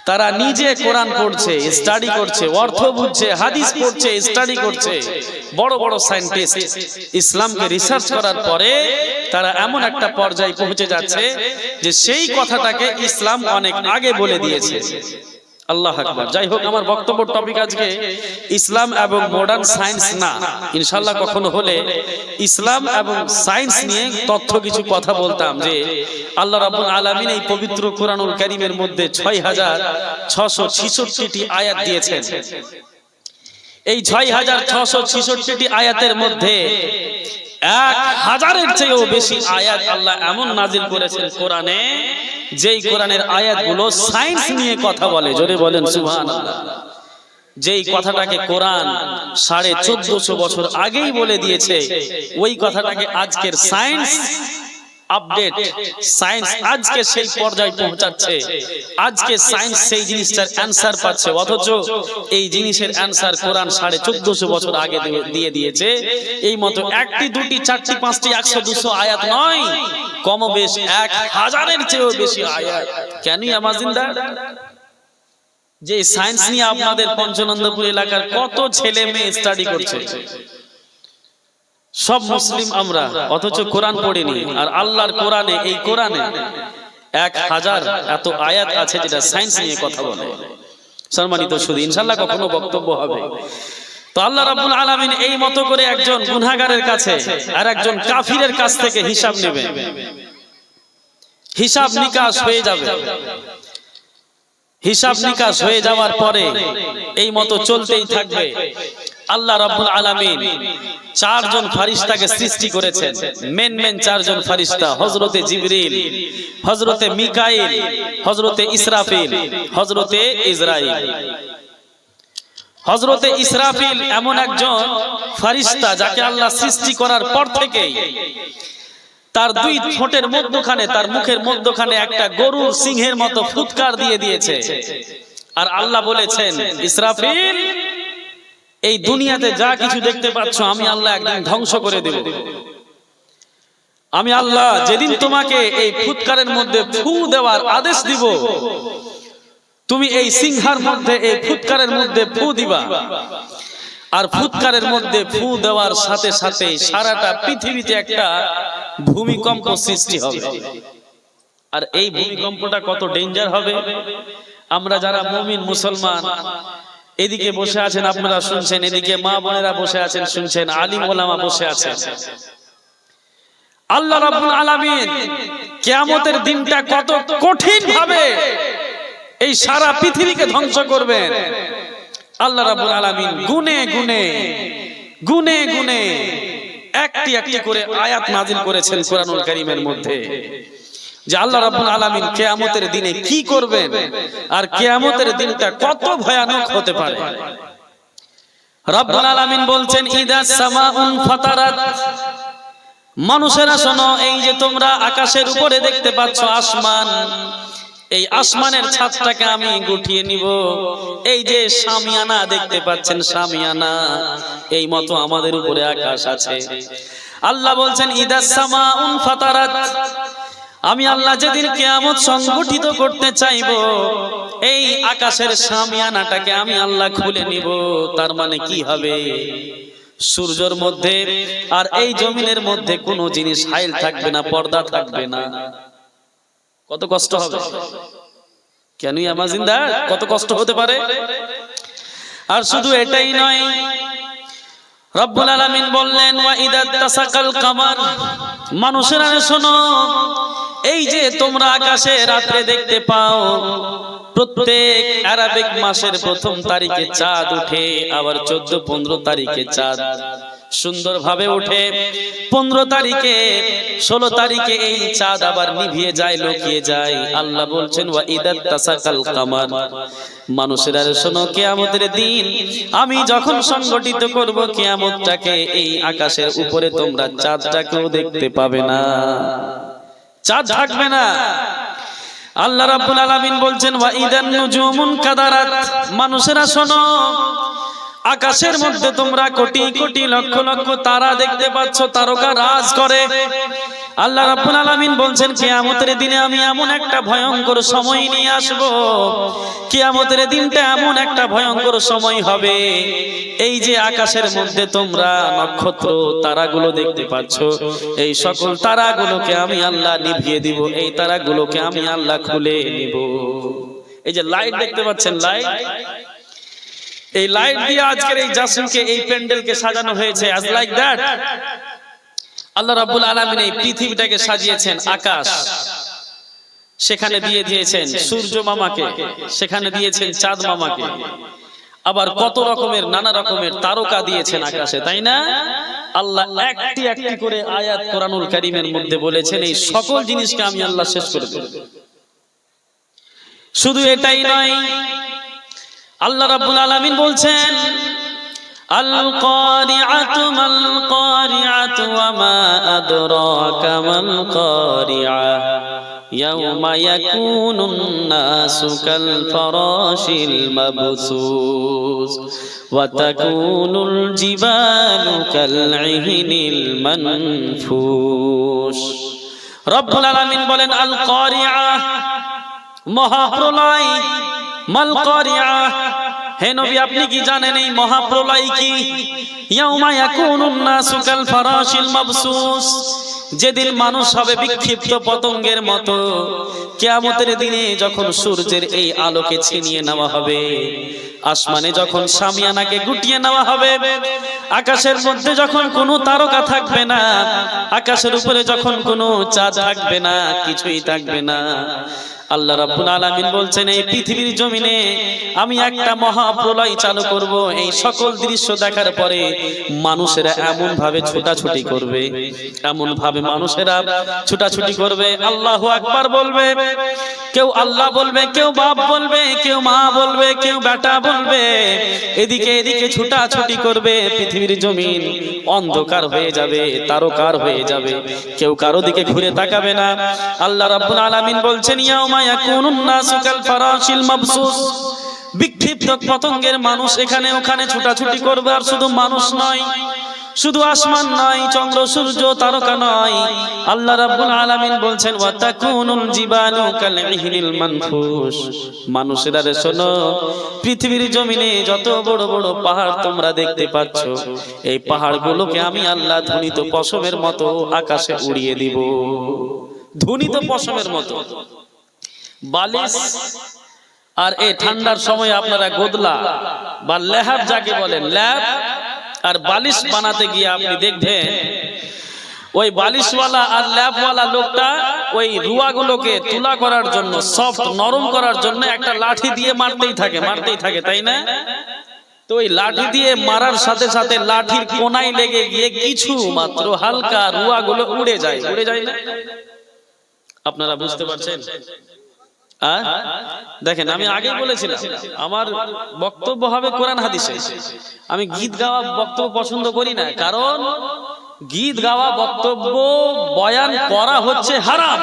তারা নিজে কোরআন পড়ছে, স্টাডি করছে, অর্থ বুঝছে, হাদিস পড়ছে, স্টাডি করছে, বড় বড় সায়েন্টিস্ট ইসলামকে রিসার্চ করার পরে তারা এমন একটা পর্যায়ে পৌঁছে যাচ্ছে যে সেই কথাটাকে ইসলাম অনেক আগে বলে দিয়েছে। আল্লাহ আকবার। যাই হোক, আমার বক্তব্য টপিক আজকে ইসলাম এবং মডার্ন সায়েন্স না, ইনশাআল্লাহ কখনো হলে ইসলাম এবং সায়েন্স নিয়ে তথ্য কিছু কথা বলতাম। যে আল্লাহ রাব্বুল আলামিন এই পবিত্র কোরআনুল কারীমের মধ্যে ৬৬৬৬টি আয়াত দিয়েছেন। এই 6666টি আয়াতের মধ্যে 1000-এর চেয়েও বেশি আয়াত আল্লাহ এমন নাজিল করেছেন কোরআনে, যেই কোরআনের আয়াতগুলো সায়েন্স নিয়ে কথা বলে। জোরে বলেন সুবহানাল্লাহ। যেই কথাটাকে কোরআন 1450 বছর আগেই বলে দিয়েছে, ওই কথাটাকে আজকের সায়েন্স আপডেট, সায়েন্স আজকে সেই পর্যায়ে পৌঁছাচ্ছে, আজকে সায়েন্স সেই জিনিসটার অ্যানসার পাচ্ছে, অথচ এই জিনিসের অ্যানসার কোরআন 1450 বছর আগে দিয়ে দিয়েছে। এই মতো একটি, দুটি, চারটি, পাঁচটি, 100, 200 আয়াত নয়, কমবেশ 1000-এর চেয়েও বেশি আয়াত। কেন আমাজিন্দা যে সায়েন্স নিয়ে আপনাদের পঞ্চনন্দপুর এলাকার কত ছেলে মেয়ে স্টাডি করছে, সব মুসলিম আমরা, অথচ কোরআন পড়িনি। আর আল্লাহর কোরআনে, এই কোরআনে 1000 এত আয়াত আছে যেটা সায়েন্স নিয়ে কথা বলে। সম্মানিত শুধু ইনশাআল্লাহ কখনো বক্তব্য হবে। তো আল্লাহ রাব্বুল আলামিন এই মতো করে একজন গুনাহগারের কাছে আর একজন কাফিরের কাছ থেকে হিসাব নেবেন, হিসাব নিকাশ হয়ে যাবে। হিসাব নিকাশ হয়ে যাওয়ার পরে এই মতো চলতেই থাকবে। আল্লাহ রাব্বুল আলামিন 4 জন ফেরেশতাকে সৃষ্টি করেছেন, মেন 4 জন ফেরেশতা, হযরতে জিবরিল, হযরতে মিকাইল, হযরতে ইসরাফিল, হযরতে ইসরাইল। হযরতে ইসরাফিল এমন একজন ফেরেশতা যাকে আল্লাহ সৃষ্টি করার পর থেকেই তার 2 ঠোঁটের মধ্যখানে, তার মুখের মধ্যখানে একটা গরুর সিংহের মতো ফুৎকার দিয়ে দিয়েছে। আর আল্লাহ বলেছেন, ইসরাফিল, এই দুনিয়াতে যা কিছু দেখতে পাচ্ছ আমি আল্লাহ একদিন ধ্বংস করে দেব। আমি আল্লাহ যেদিন তোমাকে এই ফুৎকারের মধ্যে ফু দেওয়ার আদেশ দিব, তুমি এই সিংহার মধ্যে, এই ফুৎকারের মধ্যে ফু দিবা। আর ফুৎকারের মধ্যে ফু দেওয়ার সাথে সাথে সারাটা পৃথিবীতে একটা ভূমিকম্প সৃষ্টি হবে। আর এই ভূমিকম্পটা কত ডেঞ্জার হবে, আমরা যারা মুমিন মুসলমান এদিকে বসে আছেন আপনারা শুনছেন, এদিকে মা বোনেরা বসে আছেন শুনছেন, আলিম ওলামা বসে আছেন। আল্লাহ রাব্বুল আলামিন কিয়ামতের দিনটা কত কঠিন ভাবে এই সারা পৃথিবীকে ধ্বংস করবেন। আল্লাহ রাব্বুল আলামিন গুনে গুনে একটি একটি করে আয়াত নাজিল করেছেন কোরআনুল কারীমের মধ্যে, যে আল্লাহ রাব্বুল আলামিন কিয়ামতের দিনে কি করবেন আর কিয়ামতের দিনটা কত ভয়ানক হতে পারে। রাব্বুল আলামিন বলছেন, ইদা সামাউন ফাতারাত, মানুষেরা শোনো, এই যে তোমরা আকাশের উপরে দেখতে পাচ্ছ আসমান, এই আসমানের ছাদটাকে আমি গুটিয়ে নিব। এই যে শামিয়ানা দেখতে পাচ্ছেন, শামিয়ানা, এই মতো আমাদের উপরে আকাশ আছে। আল্লাহ বলছেন, ইদা সামাউন ফাতারাত, আমি আল্লাহ যেদিন কিয়ামত সংগঠিত করতে চাইব, এই আকাশের শামিয়ানাটাকে আমি আল্লাহ খুলে নিব। তার মানে কি হবে, সূর্যের মধ্যে আর এই জমিনের মধ্যে কোনো জিনিস হাইল থাকবে না, পর্দা থাকবে না। কত কষ্ট হবে, কেন আমাজিন্দা, কত কষ্ট হতে পারে। আর শুধু এটাই নয়, রব্বুল আলামিন বললেন, ওয়া ইদা তাসাকাল কামার, মানুষেরা শোনো, এই যে তোমরা আকাশে রাতে দেখতে পাও, প্রত্যেক আরবিক মাসের প্রথম তারিখে চাঁদ উঠে, আবার 14-15 তারিখে চাঁদ সুন্দরভাবে উঠে, 15 তারিখে 16 তারিখে এই চাঁদ আবার নিভিয়ে যায়, লুকিয়ে যায়। আল্লাহ বলছেন, ওয়া ইদা তাসাকাল কামার, মানুষেরা শোনো, কিয়ামতের দিন আমি যখন সংগঠিত করব কিয়ামতটাকে, এই আকাশের উপরে তোমরা চাঁদটাকেও দেখতে পাবে না, চাঁদ থাকবে না। আল্লাহ রাব্বুল আলামিন বলছেন, ওয়া ইদান নুজুমুন কাদারাত, মানুষেরা শোনো, আকাশের মধ্যে তোমরা কোটি কোটি লক্ষ লক্ষ তারা দেখতে পাচ্ছ, তারকা রাজ করে। আল্লাহ রাব্বুল আলামিন বলছেন, কিয়ামতের দিনে আমি এমন একটা ভয়ঙ্কর সময় নিয়ে আসব, কিয়ামতের দিনটা এমন একটা ভয়ঙ্কর সময় হবে, এই যে আকাশের মধ্যে তোমরা নক্ষত্র তারাগুলো দেখতে পাচ্ছ, এই সকল তারাগুলোকে আমি আল্লাহ নিভিয়ে দিব, এই তারাগুলোকে আমি আল্লাহ খুলে নিব। এই যে লাইট দেখতে পাচ্ছেন, লাইট, এই লাইট দিয়ে আজকের এই জাসিমকে, এই প্যান্ডেলকে সাজানো হয়েছে। আজ লাইক দ্যাট আল্লাহ রাব্বুল আলামিন এই পৃথিবীটাকে সাজিয়েছেন। আকাশ, সেখানে দিয়ে দিয়েছেন সূর্য মামাকে, সেখানে দিয়েছেন চাঁদ মামাকে। আবার কত রকমের নানা রকমের তারকা দিয়েছেন আকাশে, তাই না? আল্লাহ একটি একটি করে আয়াত কোরআনুল কারীমের মধ্যে বলেছেন এই সকল জিনিসকে আমি আল্লাহ শেষ করে দেব। শুধু এটাই নয়, আল্লাহ রাব্বুল আলামিন বলছেন আল কারিআতু মাল কারিআতু ওয়া মা আদরাকা মাল কারিআ ইয়াউমা ইয়াকুনুন নাসু কাল ফারাশিল মাবসুস ওয়া তাকুনুল জিবালু কাল ইহনিল মানফুস। রব্বুল আলামিন বলেন আল কারিআ, মহাপ্রলয়। মাল কারিআ, হে নবী আপনি কি জানেন এই মহাপ্রলয় কি? ইয়াউমা ইয়াকুনুন নাসু কাল ফারাশিল মাবসুস, যেদিন মানুষ হবে বিক্ষিপ্ত পতঙ্গের মতো। কিয়ামতের দিনে যখন সূর্যের এই আলোকে ছিনিয়ে নেওয়া হবে, আসমানে যখন শামিয়ানাকে গুটিয়ে নেওয়া হবে, আকাশের মধ্যে যখন কোনো তারকা থাকবে না, আকাশের উপরে যখন কোনো চাঁদ থাকবে না, কিছুই থাকবে না, আল্লাহ রাব্বুল আলামিন বলছেন এই পৃথিবীর জমিনে আমি একটা মহাপ্রলয় চালু করব। এই সকল দৃশ্য দেখার পরে মানুষেরা এমন ভাবে ছোটাছুটি করবে, এমন ভাবে মানুষেরা ছোটাছুটি করবে, আল্লাহু আকবার বলবে। কেউ আল্লাহ বলবে, কেউ বাপ বলবে, কেউ মা বলবে, কেউ বেটা বলবে, এদিকে এদিকে ছোটাছুটি করবে। পৃথিবীর জমিন অন্ধকার হয়ে যাবে, তারকার হয়ে যাবে, কেউ কারো দিকে ঘুরে তাকাবে না। আল্লাহ রাব্বুল আলামিন বলছেন ইয়াউমা ইয়াকুনুন নাসু কাল ফারাশিল মাবসুস, বিক্ষিপ্ত পতঙ্গের মানুষ এখানে ওখানে ছোটাছুটি করবে। আর শুধু মানুষ নয়, শুধু আসমান নয়, চন্দ্র সূর্য তারকা নয়, আল্লাহ রাব্বুল আলামিন বলছেন ওয়া তাকুনুল জিবালু কাল ইহনিল মানফুস। মানুষেরা রে শোনো, পৃথিবীর জমিনে যত বড় বড় পাহাড় তোমরা দেখতে পাচ্ছ, এই পাহাড়গুলোকে আমি আল্লাহ ধ্বনিত পশমের মতো আকাশে উড়িয়ে দিব, ধ্বনিত পশমের মতো। বালিশ আর এই ঠান্ডার সময় আপনারা গোদলা বা লেহাব যাকে বলেন, ল্যাব আর বালিশ বানাতে গিয়ে আপনি দেখবেন ওই বালিশওয়ালা আর ল্যাবওয়ালা লোকটা ওই রুয়াগুলোকে তুলা করার জন্য, সফট নরম করার জন্য একটা লাঠি দিয়ে মারতেই থাকে, তাই না? তো ওই লাঠি দিয়ে মারার সাথে সাথে লাঠির কোনায় লেগে গিয়ে কিছু মাত্র হালকা রুয়াগুলো উড়ে যায় না? আপনারা বুঝতে পারছেন? দেখেন, আমি আগে বলেছিলাম আমার বক্তব্য হবে কোরআন হাদিসে। আমি গীত গাওয়া বক্তব্য পছন্দ করি না, কারণ গীত গাওয়া বক্তব্য বয়ান করা হচ্ছে হারাম।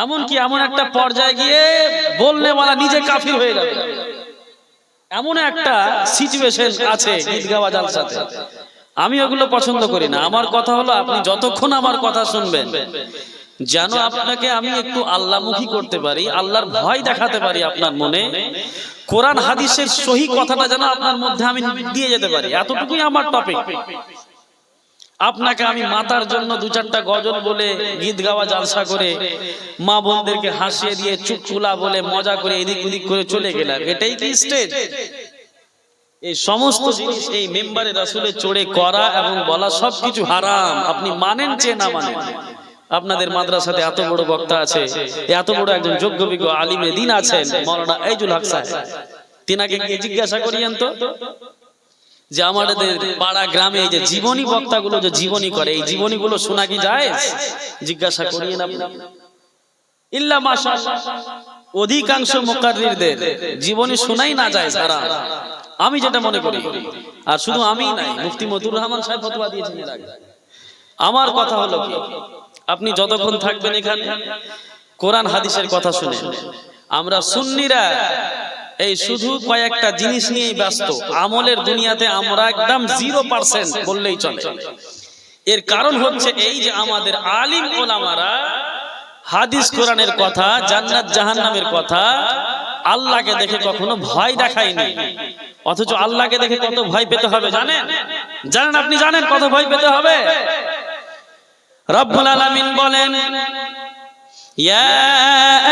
এমনকি এমন একটা পর্যায়ে গিয়ে বললে ওরা নিজে কাফির হয়ে যাবে, এমন একটা সিচুয়েশন আছে গীত গাওয়া জালসাতে। আমি ওগুলো পছন্দ করি না। আমার কথা হলো, আপনি যতক্ষণ আমার কথা শুনবেন যেন আপনাকে আমি একটু আল্লাহমুখী করতে পারি, আল্লাহর ভয় দেখাতে পারি আপনার মনে, কোরআন হাদিসের সহি কথাটা যেন আপনার মধ্যে আমি দিয়ে যেতে পারি, এতটুকুই আমার টপিক। আপনাকে আমি মাতার জন্য দু চারটা গজল বলে, গীত গাওয়া জালসা করে, মা বোনদেরকে হাসিয়ে দিয়ে চুটকুলা বলে মজা করে এদিক ওদিক করে চলে গেলাম, এটাই কি স্টেজ? এই সমস্ত জিনিস এই মেম্বারে রাসূলের চড়ে করা এবং বলা সবকিছু হারাম। আপনি মানেন চেয়ে না মানেন। আপনাদের মাদ্রাসাতে এত বড় বক্তা আছে, এত বড় একজন যোগ্য বিজ্ঞ আলিমে দ্বীন আছেন মাওলানা এইজুল হক সাহেব, তিনাকে গিয়ে জিজ্ঞাসা করিয়েন তো যে আমাদের পাড়া গ্রামে এই যে জীবনী বক্তাগুলো যে জীবনী করে, এই জীবনীগুলো শোনা কি যায়? জিজ্ঞাসা করিয়েন আপনি। ইল্লা মাশাআল্লাহ অধিকাংশ মুকাররিরদের জীবনী শোনাই না যায় সারা, আমি যেটা মনে করি। আর শুধু আমি নাই, মুফতি মতিউর রহমান সাহেব ফতোয়া দিয়েছেন এর আগে। আমার কথা হলো কি, আপনি যতক্ষণ থাকবেন এখানে কোরআন হাদিসের কথা শুনে, আমরা সুন্নিরা এই শুধু কয়েকটা জিনিস নিয়েই ব্যস্ত। আমলের দুনিয়াতে আমরা একদম 0% বললেই চলে। এর কারণ হচ্ছে এই যে আমাদের আলিম ওলামারা হাদিস কোরআনের কথা, জান্নাত জাহান্নামের কথা, আল্লাহকে দেখে কখনো ভয় দেখায়নি। অথচ আল্লাহকে দেখে কত ভয় পেতে হবে জানেন? আপনি জানেন কত ভয় পেতে হবে? রব্বুল আলামিন বলেন ইয়া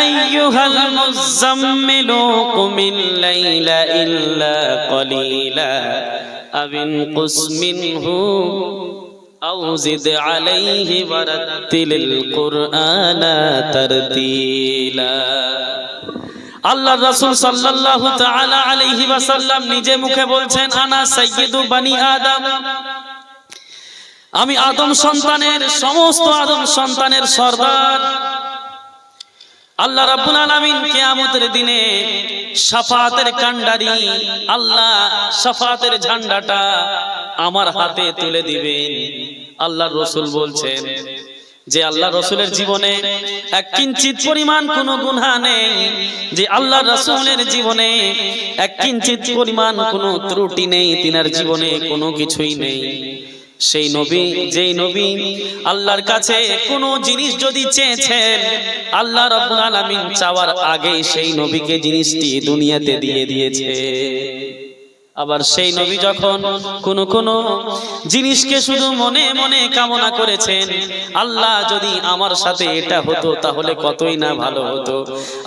আইয়ুহাল মুযাম্মিলু কুমিল লাইলা ইল্লা কলিলা আবিনকুস মিনহু আও জিদ আলাইহি ওয়ারাত্তিলিল কুরআনা তারতিলা। আল্লাহর রাসূল সাল্লাল্লাহু তাআলা আলাইহি ওয়াসাল্লাম নিজে মুখে বলছেন, আনা সাইয়্যিদু বনি আদম, আমি আদম সন্তানের, সমস্ত আদম সন্তানের সরদার। আল্লাহ রাব্বুল আলামিন কিয়ামতের দিনে শাফাআতের কান্ডারি, আল্লাহ শাফাআতের ঝান্ডাটা আমার হাতে তুলে দিবেন। আল্লাহর রাসূল বলছেন যে আল্লাহ রাসূলের জীবনে এক কিঞ্চিত পরিমাণ কোনো গুনাহ নেই, যে আল্লাহ রাসূলের জীবনে এক কিঞ্চিত পরিমাণ কোনো ত্রুটি নেই, তিনার জীবনে কোনো কিছুই নেই। সেই নবী, যেই নবী আল্লাহর কাছে কোনো জিনিস যদি চেয়েছেন, আল্লাহ রাব্বুল আলামিন চাওয়ার আগেই সেই নবীকে জিনিসটি দুনিয়াতে দিয়ে দিয়েছে। আবার সেই নবী যখন কোন জিনিসকে শুধু মনে মনে কামনা করেছেন, আল্লাহ যদি আমার সাথে এটা হতো তাহলে কতই না ভালো হতো,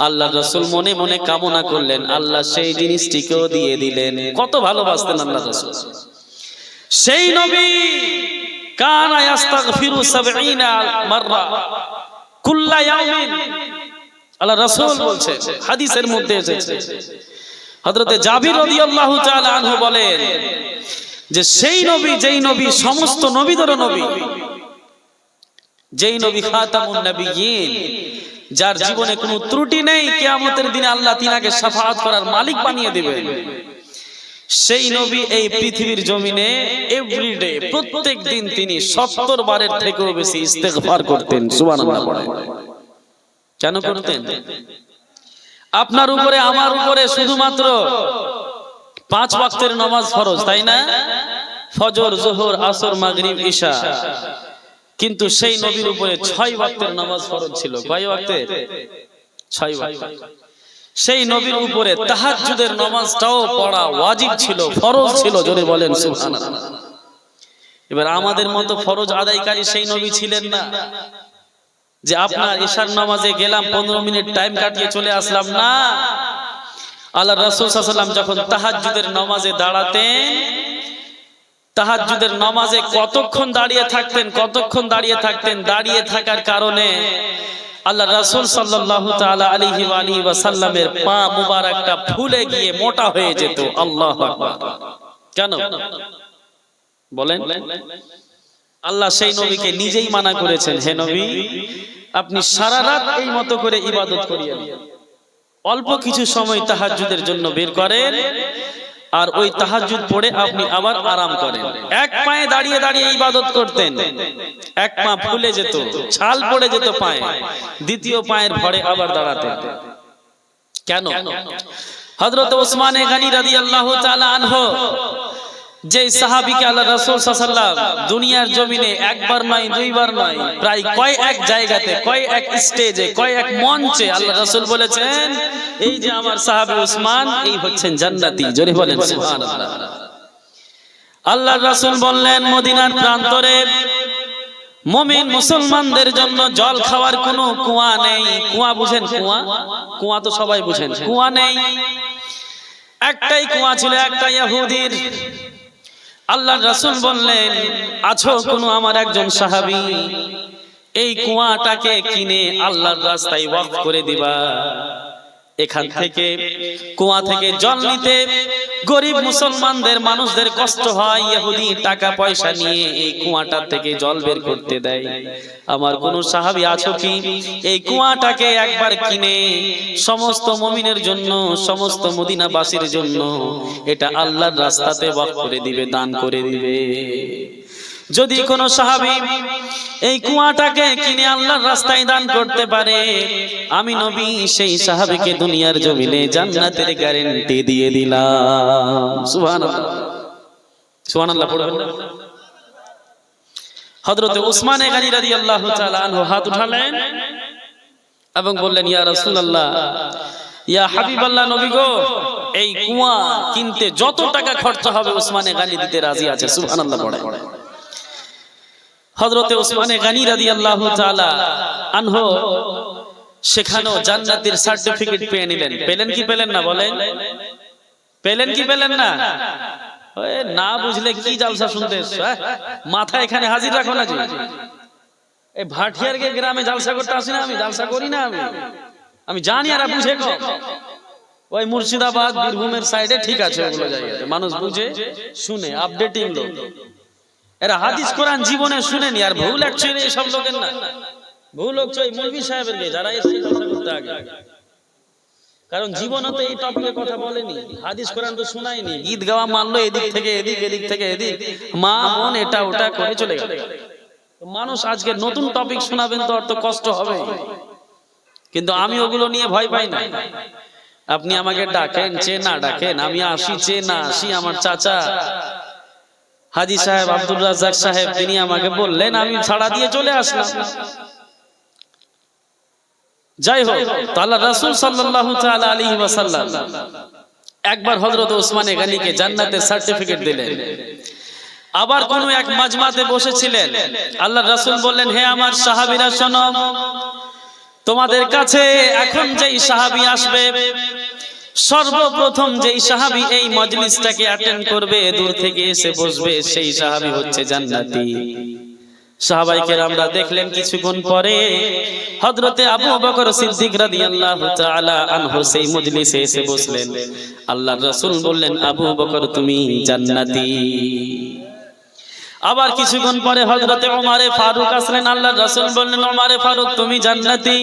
আল্লাহ রাসূল মনে মনে কামনা করলেন, আল্লাহ সেই জিনিসটিকেও দিয়ে দিলেন। কত ভালোবাসতেন আল্লাহ রাসূল। সেই নবী কানা ইস্তাগফিরু ৭০ মাররা কুল্লা ইয়াউমিন। আল্লাহ রাসূল বলছেন, হাদিসের মধ্যে এসেছে, হযরতে জাবির রাদিয়াল্লাহু তাআলা আনহু বলেন যে সেই নবী, যেই নবী সমস্ত নবীদের নবী, যেই নবী খাতামুন নবিয়্যিন, যার জীবনে কোনো ত্রুটি নেই, কিয়ামতের দিনে আল্লাহ তিনাকে শাফাআত করার মালিক বানিয়ে দিবেন, সেই নবী এই পৃথিবীর জমিনে এভরিডে, প্রত্যেক দিন তিনি ৭০ বারের থেকেও বেশি ইস্তেগফার করতেন। সুবহানাল্লাহ পড়েন। কেন করতেন? আপনার উপরে আমার উপরে শুধুমাত্র ৫ ওয়াক্তের নামাজ ফরজ, তাই না? ফজর, যোহর, আসর, মাগরিব, ইশা। কিন্তু সেই নবীর উপরে ৬ ওয়াক্তের নামাজ ফরজ ছিল। কয় ওয়াক্তের? ৬ ওয়াক্ত। সেই নবীর উপরে তাহাজ্জুদের নামাজটাও পড়া ওয়াজিব ছিল, ফরজ ছিল। জোরে বলেন সুবহানাল্লাহ। এবার আমাদের মতো ফরজ আদায়কারী সেই নবী ছিলেন না, যে আপনার ইশার নামাজে গেলাম ১৫ মিনিট টাইম কাটিয়ে চলে আসলাম, না। আল্লাহ রাসূল সাল্লাল্লাহু আলাইহি ওয়াসাল্লাম যখন তাহাজ্জুদের নামাজে দাঁড়াতেন, তাহাজ্জুদের নামাজে কতক্ষণ দাঁড়িয়ে থাকতেন, কতক্ষণ দাঁড়িয়ে থাকতেন, দাঁড়িয়ে থাকার কারণে আল্লাহ রাসূল সাল্লাল্লাহু তাআলা আলাইহি ওয়া সাল্লামের পা মুবারকটা ফুলে গিয়ে মোটা হয়ে যেত। আল্লাহু আকবার। কেন বলেন? আল্লাহ সেই নবীকে নিজেই মানা করেছেন, হে নবী, আপনি সারা রাত এই মতো করে ইবাদত করিয়েন, অল্প কিছু সময় তাহাজ্জুদের জন্য বের করেন, আর ওই তাহাজ্জুদ পড়ে আপনি আবার আরাম করেন। এক পায়ে দাঁড়িয়ে দাঁড়িয়ে ইবাদত করতেন, এক পা ফুলে যেত, ছাল পড়ে যেত পায়ে, দ্বিতীয় পায়ের ভরে আবার দাঁড়াতেন। কেন? হযরত ওসমানে গনি রাদিয়াল্লাহু তাআলা আনহু, যে সাহাবীকে আল্লাহ রাসূল সাল্লাল্লাহু আলাইহি ওয়াসাল্লাম দুনিয়ার জমিনে একবার নয়, দুইবার নয়, প্রায় কয় এক জায়গাতে, কয় এক স্টেজে, কয় এক মঞ্চে আল্লাহ রাসূল বলেছেন, এই যে আমার সাহাবী ওসমান, এই হচ্ছেন জান্নাতি। জোরে বলেন সুবহানাল্লাহ। আল্লাহর রাসূল বললেন, মদিনার প্রান্তরে মুমিন মুসলমানদের জন্য জল খাওয়ার কোনো কুয়া নেই। কুয়া বুঝেন? কুয়া, কুয়া তো সবাই বুঝেন। কুয়া নেই, একটাই কুয়া ছিল, একটা ইহুদির। আল্লাহর রাসূল বললেন, আছো কোনো আমার একজন সাহাবী, এই কুয়াটাকে কিনে আল্লাহর রাস্তায় ওয়াকফ করে দিবা। এখান থেকে, কুয়া থেকে জল নিতে গরিব মুসলমানদের, মানুষদের কষ্ট হয়, ইহুদি টাকা পয়সা নিয়ে এই কুয়াটার থেকে জল বের করতে দেয়। আমার কোন সাহাবী আছো কি এই কুয়াটাকে একবার কিনে সমস্ত মুমিনের জন্য, সমস্ত মদিনাবাসীর জন্য এটা আল্লাহর রাস্তাতে ওয়াকফ করে দিবে, দান করে দিবে? যদি কোন সাহাবী এই কুয়াটাকে কিনে আল্লাহর রাস্তায় দান করতে পারে, আমি নবী সেই সাহাবীকে দুনিয়ার জমিনে জান্নাতের গ্যারান্টি দিয়ে দিলাম। সুবহানাল্লাহ, সুবহানাল্লাহ পড়বেন না? হযরত ওসমান গনি রাদিয়াল্লাহু তাআলা আনহু হাত উঠালেন এবং বললেন, ইয়া রাসূলুল্লাহ, ইয়া হাবিবাল্লাহ, নবী গো, এই কুয়া কিনতে যত টাকা খরচ হবে ওসমান গনি দিতে রাজি আছে। সুবহানাল্লাহ পড়ে। হযরতে ওসমান গনি রাদিয়াল্লাহু তাআলা আনহু সেখানেও জান্নাতের সার্টিফিকেট পেয়ে নিলেন। পেলেন কি পেলেন না? বলেন, পেলেন কি পেলেন না? ওই না বুঝলে কি জালসা শুনতে এসছো? মাথা এখানে হাজির রাখো না। জি, এই ভাটিয়ারকে গ্রামে জালসা করতে আসি না আমি, জালসা করি না আমি জানি, আর বুঝে কম। ওই মুর্শিদাবাদ বীরভূমের সাইডে ঠিক আছে, ওগুলো জায়গাতে মানুষ বুঝে শুনে আপডেটিং লোক, এরা হাদিস কোরআন জীবনে শুনেনি। আর ভুল অ্যাকচুয়ালি সব লোকের না, ভুল হচ্ছে ওই মৌলভী সাহেবের গে যারা এসে কথা করতে আগে, কারণ জীবনে তো এই টপিকে কথা বলেনি, হাদিস কোরআন তো শোনায়নি, গীত গাওয়া মানলো এদিক থেকে এদিক, এদিক থেকে এদিক, মা মন এটা ওটা করে চলে গেল। মানুষ আজকে নতুন টপিক শোনাবেন তো অত কষ্ট হবে, কিন্তু আমি ওগুলো নিয়ে ভয় পাই না। আপনি আমাকে ডাকেন চে না ডাকেন, আমি আসি চে না আসি, আমার চাচা হাজী সাহেব আব্দুর রাজ্জাক সাহেব তিনি আমাকে বললেন, আমি ছাড়া দিয়ে চলে আসলাম। যাই হোক, আল্লাহ রাসূল সাল্লাল্লাহু তাআলা আলাইহি ওয়াসাল্লাম একবার হযরত ওসমান গনিকে জান্নাতের সার্টিফিকেট দিলেন। আবার কোন এক মাজমাতে বসেছিলেন, আল্লাহর রাসূল বললেন, হে আমার সাহাবীরা শোনো, তোমাদের কাছে এখন যেই সাহাবী আসবে, সর্বপ্রথম যেই সাহাবী এই মজলিসটাকে অ্যাটেন্ড করবে, দূর থেকে এসে বসবে, সেই সাহাবী হচ্ছে জান্নাতি। সাহাবায়ে কেরামরা দেখলেন কিছুক্ষণ পরে হযরতে আবু বকর সিদ্দিক রাদিয়াল্লাহু তাআলা আনহু সেই মজলিসে এসে বসলেন। আল্লাহর রাসূল বললেন, আবু বকর তুমি জান্নাতি। আবার কিছুক্ষণ পরে হযরতে ওমরে ফারুক আসলেন, আল্লাহর রাসূল বললেন, ওমরে ফারুক তুমি জান্নাতি।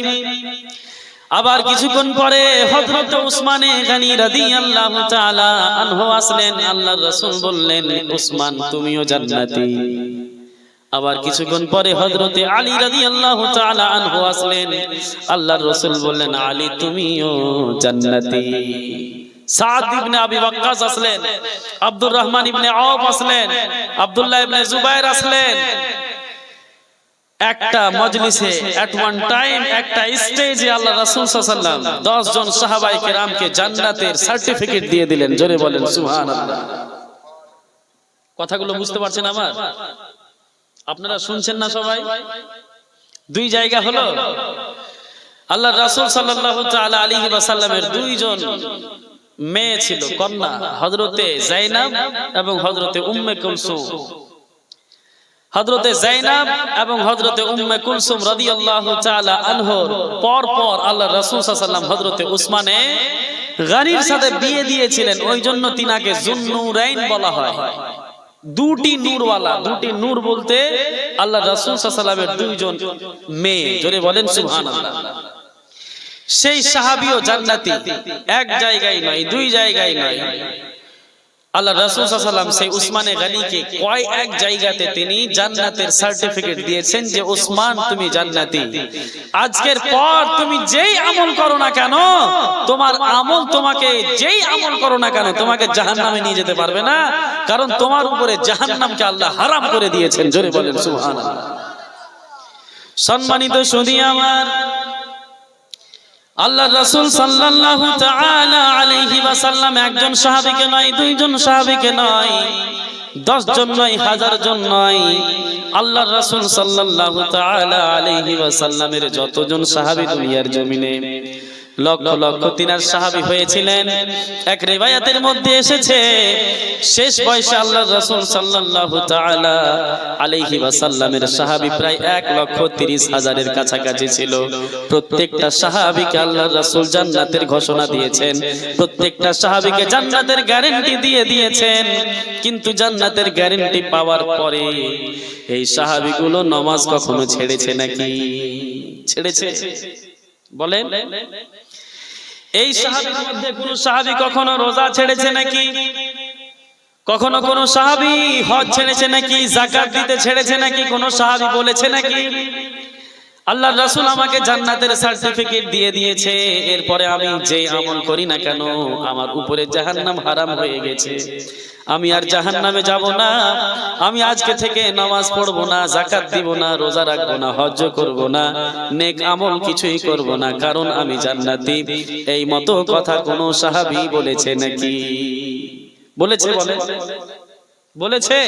আবার কিছুক্ষণ পরে হযরত উসমানে গনি রাদিয়াল্লাহু তাআলা আনহু আসলেন, আল্লাহর রাসূল বললেন, উসমান তুমিও জান্নাতি। আবার কিছুক্ষণ পরে হযরতে আলী রাদিয়াল্লাহু তাআলা আনহু আসলেন, আল্লাহর রাসূল বললেন, আলী তুমিও জান্নাতি। সাদ ইবনে আবি ওয়াক্কাস আসলেন, আব্দুর রহমান ইবনে আওফ আসলেন, আব্দুল্লাহ ইবনে জুবায়ের আসলেন। একটা মজলিসে এট ওয়ান টাইম, একটা স্টেজে আল্লাহ রাসূল সাল্লাল্লাহু আলাইহি ওয়াসাল্লাম 10 জন সাহাবায়ে কেরামকে জান্নাতের সার্টিফিকেট দিয়ে দিলেন। জোরে বলেন সুবহানাল্লাহ। কথাগুলো বুঝতে পারছেন আমার? আপনারা শুনছেন না সবাই? দুই জায়গা হলো, আল্লাহর রাসূল সাল্লাল্লাহু তাআলা আলাইহি ওয়াসাল্লামের দুইজন মেয়ে ছিল, কন্যা, হযরতে যায়েনব এবং হযরতে উম্মে কুলসুম। হযরতে যায়েনব এবং হযরতে উম্মে কুলসুম রাদিয়াল্লাহু তাআলা আনহুর পর পর আল্লাহর রাসূল সাল্লাল্লাহু আলাইহি ওয়াসাল্লাম হযরতে উসমানে গনির সাথে বিয়ে দিয়েছিলেন। ওই জন্য তিনাকে যুন্নুরাইন বলা হয়, দুটি নূরওয়ালা। দুটি নূর বলতে আল্লাহর রাসূল সাল্লাল্লাহু আলাইহি ওয়াসাল্লামের দুইজন মেয়ে। জোরে বলেন সুবহানাল্লাহ। সেই সাহাবীও জান্নাতি, এক জায়গায় নয়, দুই জায়গায় নয়। আল্লাহর রাসূল সাল্লাল্লাহু আলাইহি ওয়াসাল্লাম সেই উসমানে গনিকে কয় এক জায়গাতে তিনি জান্নাতের সার্টিফিকেট দিয়েছেন যে উসমান তুমি জান্নাতি। আজকের পর তুমি যেই আমল করো না কেন, তোমার আমল তোমাকে যেই আমল করো না কেন তোমাকে জাহান্নামে নিয়ে যেতে পারবে না, কারণ তোমার উপরে জাহান্নামকে আল্লাহ হারাম করে দিয়েছেন। জোরে বলেন সুবহানাল্লাহ। সম্মানিত সুধী আমার, আল্লাহর রাসূল সাল্লাল্লাহু তাআলা আলাইহি ওয়াসাল্লাম একজন সাহাবীকে নয়, দুইজন সাহাবীকে নয়, 10 জন নয়, 1000 জন নয়, আল্লাহর রাসূল সাল্লাল্লাহু তাআলা আলাইহি ওয়াসাল্লামের যতজন সাহাবী দুনিয়ার জমিনে লক্ষ লক্ষ তিনার সাহাবী হয়েছিলেন। এক রিওয়ায়াতের মধ্যে এসেছে শেষ বয়সে আল্লাহর রাসূল সাল্লাল্লাহু তাআলা আলাইহি ওয়াসাল্লামের সাহাবী প্রায় 1,30,000-এর কাছাকাছি ছিল। প্রত্যেকটা সাহাবীকে আল্লাহর রাসূল জান্নাতের ঘোষণা দিয়েছেন, প্রত্যেকটা সাহাবীকে জান্নাতের গ্যারান্টি দিয়ে দিয়েছেন। কিন্তু জান্নাতের গ্যারান্টি পাওয়ার পরে এই সাহাবীগুলো নামাজ কখনো ছেড়েছে নাকি? ছেড়েছে? বলেন, এই সাহাবীর মধ্যে কোন সাহাবী কখনো রোজা ছেড়েছে নাকি? কখনো কোন সাহাবী হজ ছেড়েছে নাকি? যাকাত দিতে ছেড়েছে নাকি? কোন সাহাবী বলেছে নাকি আল্লাহর রাসূল আমাকে জান্নাতের সার্টিফিকেট দিয়ে দিয়েছে, এরপরে আমি যেই আমল করি না কেন আমার উপরে জাহান্নাম হারাম হয়ে গেছে, আমি আর জাহান্নামে যাব না, আমি আজকে থেকে নামাজ পড়ব না, যাকাত দিব না, রোজা রাখব না, হজ করব না, নেক আমল কিছুই করব না, কারণ আমি জান্নাতি। এই মতো কথা কোন সাহাবী বলেছে নাকি? বলেছে? বলে বলেছে?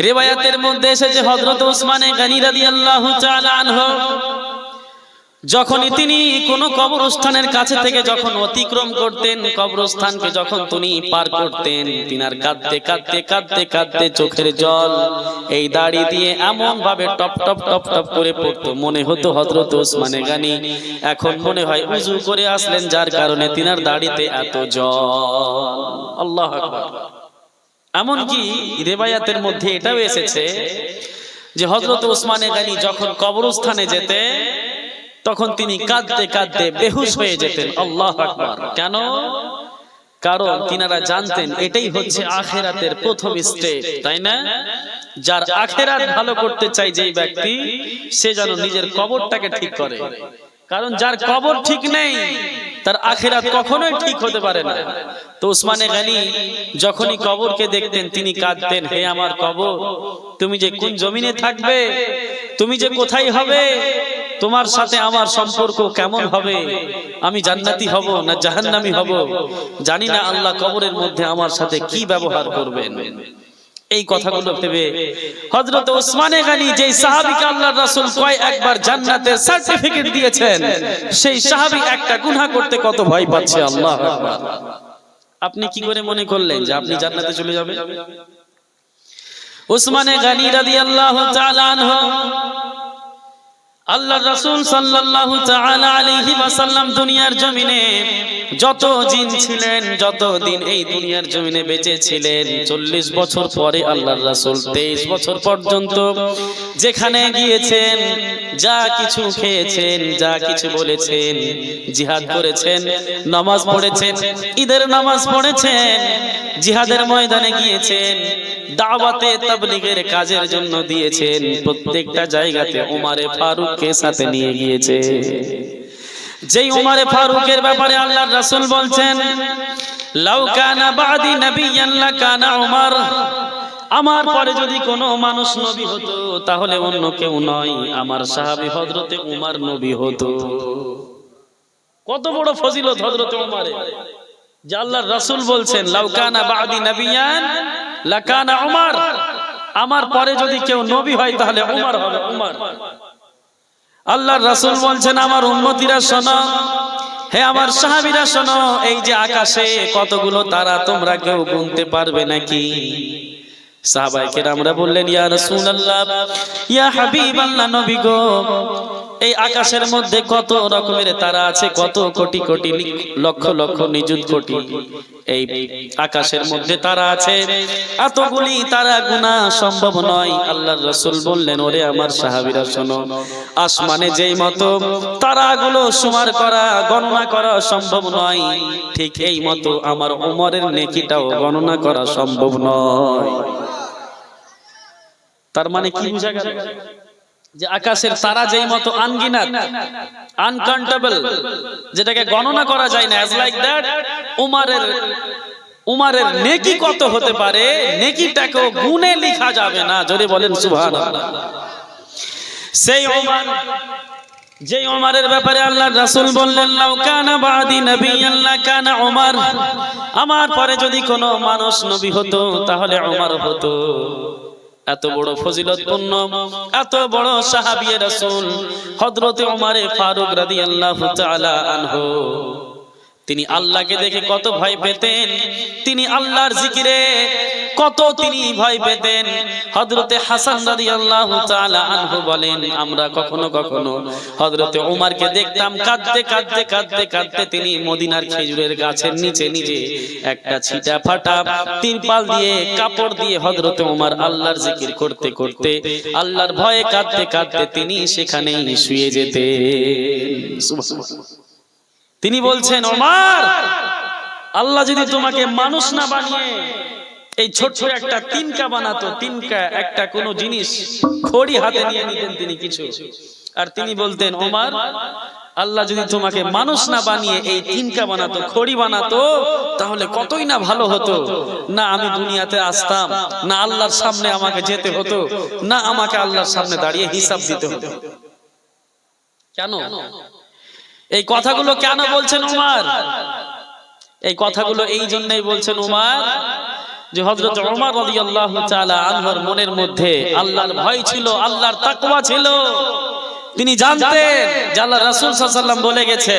রিওয়ায়াতের মধ্যে এসেছে হযরত উসমানে গনি রাদিয়াল্লাহু তাআলা আনহু যখনই তিনি কোন কবরস্থানের কাছে থেকে যখন অতিক্রম করতেন, কবরস্থানকে যখন তিনি পার করতেন, তিনার কাঁদতে কাঁদতে কাঁদতে কাঁদতে চোখের জল এই দাড়ি দিয়ে এমন ভাবে টপ টপ টপ টপ করে পড়তো, মনে হতো হযরত ওসমানে গানি এখন মনে হয় উযু করে আসলেন, যার কারণে তিনার দাড়িতে এত জল। আল্লাহু আকবার। এমনকি রিওয়ায়াতের মধ্যে এটাও এসেছে যে হযরত ওসমানে গানি যখন কবরস্থানে যেতেন তখন তিনি কাঁদতে কাঁদতে বেহুশ হয়ে যেতেন। আল্লাহু আকবার। কেন? কারণ তিনারা জানতেন এটাই হচ্ছে আখিরাতের প্রথম স্টেপ, তাই না? যার আখিরাত ভালো করতে চাই যেই ব্যক্তি, সে যেন নিজের কবরটাকে ঠিক করে। কারণ যার কবর ঠিক নেই তার আখিরাত কখনোই ঠিক হতে পারে না। তো ওসমানে গানি যখনই কবরকে দেখতেন তিনি কাঁদতেন, হে আমার কবর, তুমি যে কোন জমিনে থাকবে, তুমি যে কোথায় হবে, তোমার সাথে আমার সম্পর্ক কেমন হবে, আমি জান্নাতি হব না জাহান্নামী হব, জানি না আল্লাহ কবরের মধ্যে আমার সাথে কি ব্যবহার করবেন। এই কথাগুলো ভেবে হযরত ওসমানে গানি যেই সাহাবীকে আল্লাহর রাসূল কয় একবার জান্নাতের সার্টিফিকেট দিয়েছেন, সেই সাহাবী একটা গুনাহ করতে কত ভয় পাচ্ছে। আল্লাহু আকবার। আপনি কি করে মনে করলেন যে আপনি জান্নাতে চলে যাবেন? ওসমানে গানি রাদিয়াল্লাহু তাআলা আনহু আল্লাহর রাসূল সাল্লাল্লাহু তাআলা আলাইহি ওয়াসাল্লাম দুনিয়ার জমিনে যত দিন ছিলেন, যত দিন এই দুনিয়ার জমিনে বেঁচে ছিলেন, 40 বছর পরে আল্লাহর রাসূল 23 বছর পর্যন্ত যেখানে গিয়েছেন, যা কিছু খেয়েছেন, যা কিছু বলেছেন, জিহাদ করেছেন, নামাজ পড়েছেন, ঈদের নামাজ পড়েছেন, জিহাদের ময়দানে গিয়েছেন, দাওয়াতে তাবলীগের কাজের জন্য দিয়েছেন, প্রত্যেকটা জায়গাতে ওমরে ফারুককে সাথে নিয়ে গিয়েছে। যেই ওমরে ফারুকের ব্যাপারে আল্লাহর রাসূল বলছেন, লাউ কানা বাদি নাবিয়ান লাকানা উমর, আমার পরে যদি কোনো মানুষ নবী হতো তাহলে অন্য কেউ নয়, আমার সাহাবী হযরতে উমর নবী হতো। কত বড় ফজিলত হযরতে উমরের, যে আল্লাহর রাসূল বলছেন লাউ কানা বাদি নাবিয়ান লাকানা উমর, আমার পরে যদি কেউ নবী হয় তাহলে উমর হবে, উমর। আল্লাহর রাসূল বলছেন আমার উম্মতিরা শোনো, হে আমার সাহাবীরা শোনো, এই যে আকাশে কতগুলো তারা তোমরা কেউ গুনতে পারবে নাকি? সাহাবায়ে কেরামরা বললেন ইয়া রাসূলুল্লাহ, ইয়া হাবিবাল্লাহ, নবী গো, এই আকাশের মধ্যে কত রকমের তারা আছে, কত কোটি কোটি লক্ষ লক্ষ নিযুত কোটি এই আকাশের মধ্যে তারা আছে, এতগুলি তারা গুনাহ সম্ভব নয়। আল্লাহর রাসূল বললেন ওরে আমার সাহাবীরা শোনো, আসমানে যেই মতো তারাগুলো সুমার করা গণনা করা সম্ভব নয়, ঠিক এই মতো আমার উমরের নেকিটাও গণনা করা সম্ভব নয়। তার মানে কি বুঝা গেল? যে আকাশের তারা যেই মতো আনগিনাত, আনকাউন্টেবল, যেটাকে গণনা করা যায় না, অ্যাজ লাইক দ্যাট উমরের নেকি কত হতে পারে, নেকিটাকেও গুণে লেখা যাবে না। জোরে বলেন সুবহানাল্লাহ। সেই উমর, যে উমরের ব্যাপারে আল্লাহর রাসূল বললেন লাউ কানা বাদি নাবিয়ান লাকানা উমর, আমার পরে যদি কোনো মানুষ নবী হতো তাহলে উমর হতো। এত বড় ফজিলতপূর্ণ, এত বড় সাহাবী রাসূল হযরতে ওমরে ফারুক রাদিয়াল্লাহু তাআলা আনহু, তিনি আল্লাহকে দেখে কত ভয় পেতেন, তিনি আল্লাহর জিকিরে কত তিনি ভয় পেতেন। হযরতে হাসান রাদিয়াল্লাহু তাআলা আনহু বলেন, আমরা কখনো কখনো হযরতে ওমরকে দেখতাম কাঁদতে কাঁদতে কাঁদতে কাঁদতে তিনি মদিনার খেজুরের গাছের নিচে নিজে একটা ছিটা ফাটা তিরপাল দিয়ে কাপড় দিয়ে হযরতে ওমর আল্লাহর জিকির করতে করতে আল্লাহর ভয়ে কাঁদতে কাঁদতে তিনি সেখানেই শুয়ে যেতেন। সুবহানাল্লাহ। তিনি বলছেন ওমর, আল্লাহ যদি তোমাকে মানুষ না বানিয়ে এই ছোট্ট একটা তিনকা বানাতো, তিনকা একটা কোনো জিনিস খড়ি হাতে নিয়ে নিতেন তিনি কিছু, আর তিনি বলতেন ওমর, আল্লাহ যদি তোমাকে মানুষ না বানিয়ে এই তিনকা বানাতো, খড়ি বানাতো, তাহলে কতই না ভালো হতো। না আমি দুনিয়াতে আসতাম, না আল্লাহর সামনে আমাকে যেতে হতো, না আমাকে আল্লাহর সামনে দাঁড়িয়ে হিসাব দিতে হতো। কেন এই কথাগুলো কেন বলছেন ওমর? এই কথাগুলো এই জন্যই বলছেন ওমর যে হযরত ওমর রাদিয়াল্লাহু তাআলা আনহুর মনের মধ্যে আল্লাহর ভয় ছিল, আল্লাহর তাকওয়া ছিল। তিনি জানতেন যে আল্লাহ রাসূল সাল্লাল্লাহু আলাইহি ওয়াসাল্লাম বলে গেছে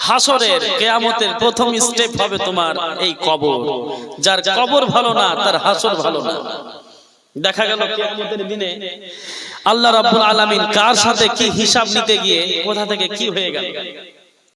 হাসরের কিয়ামতের প্রথম স্টেপ হবে তোমার এই কবর। যার কবর ভালো না তার হাসর ভালো না। দেখা গেল কিয়ামতের দিনে আল্লাহ রাব্বুল আলামিন কার সাথে কি হিসাব নিতে গিয়ে কোথা থেকে কি হয়ে গেল।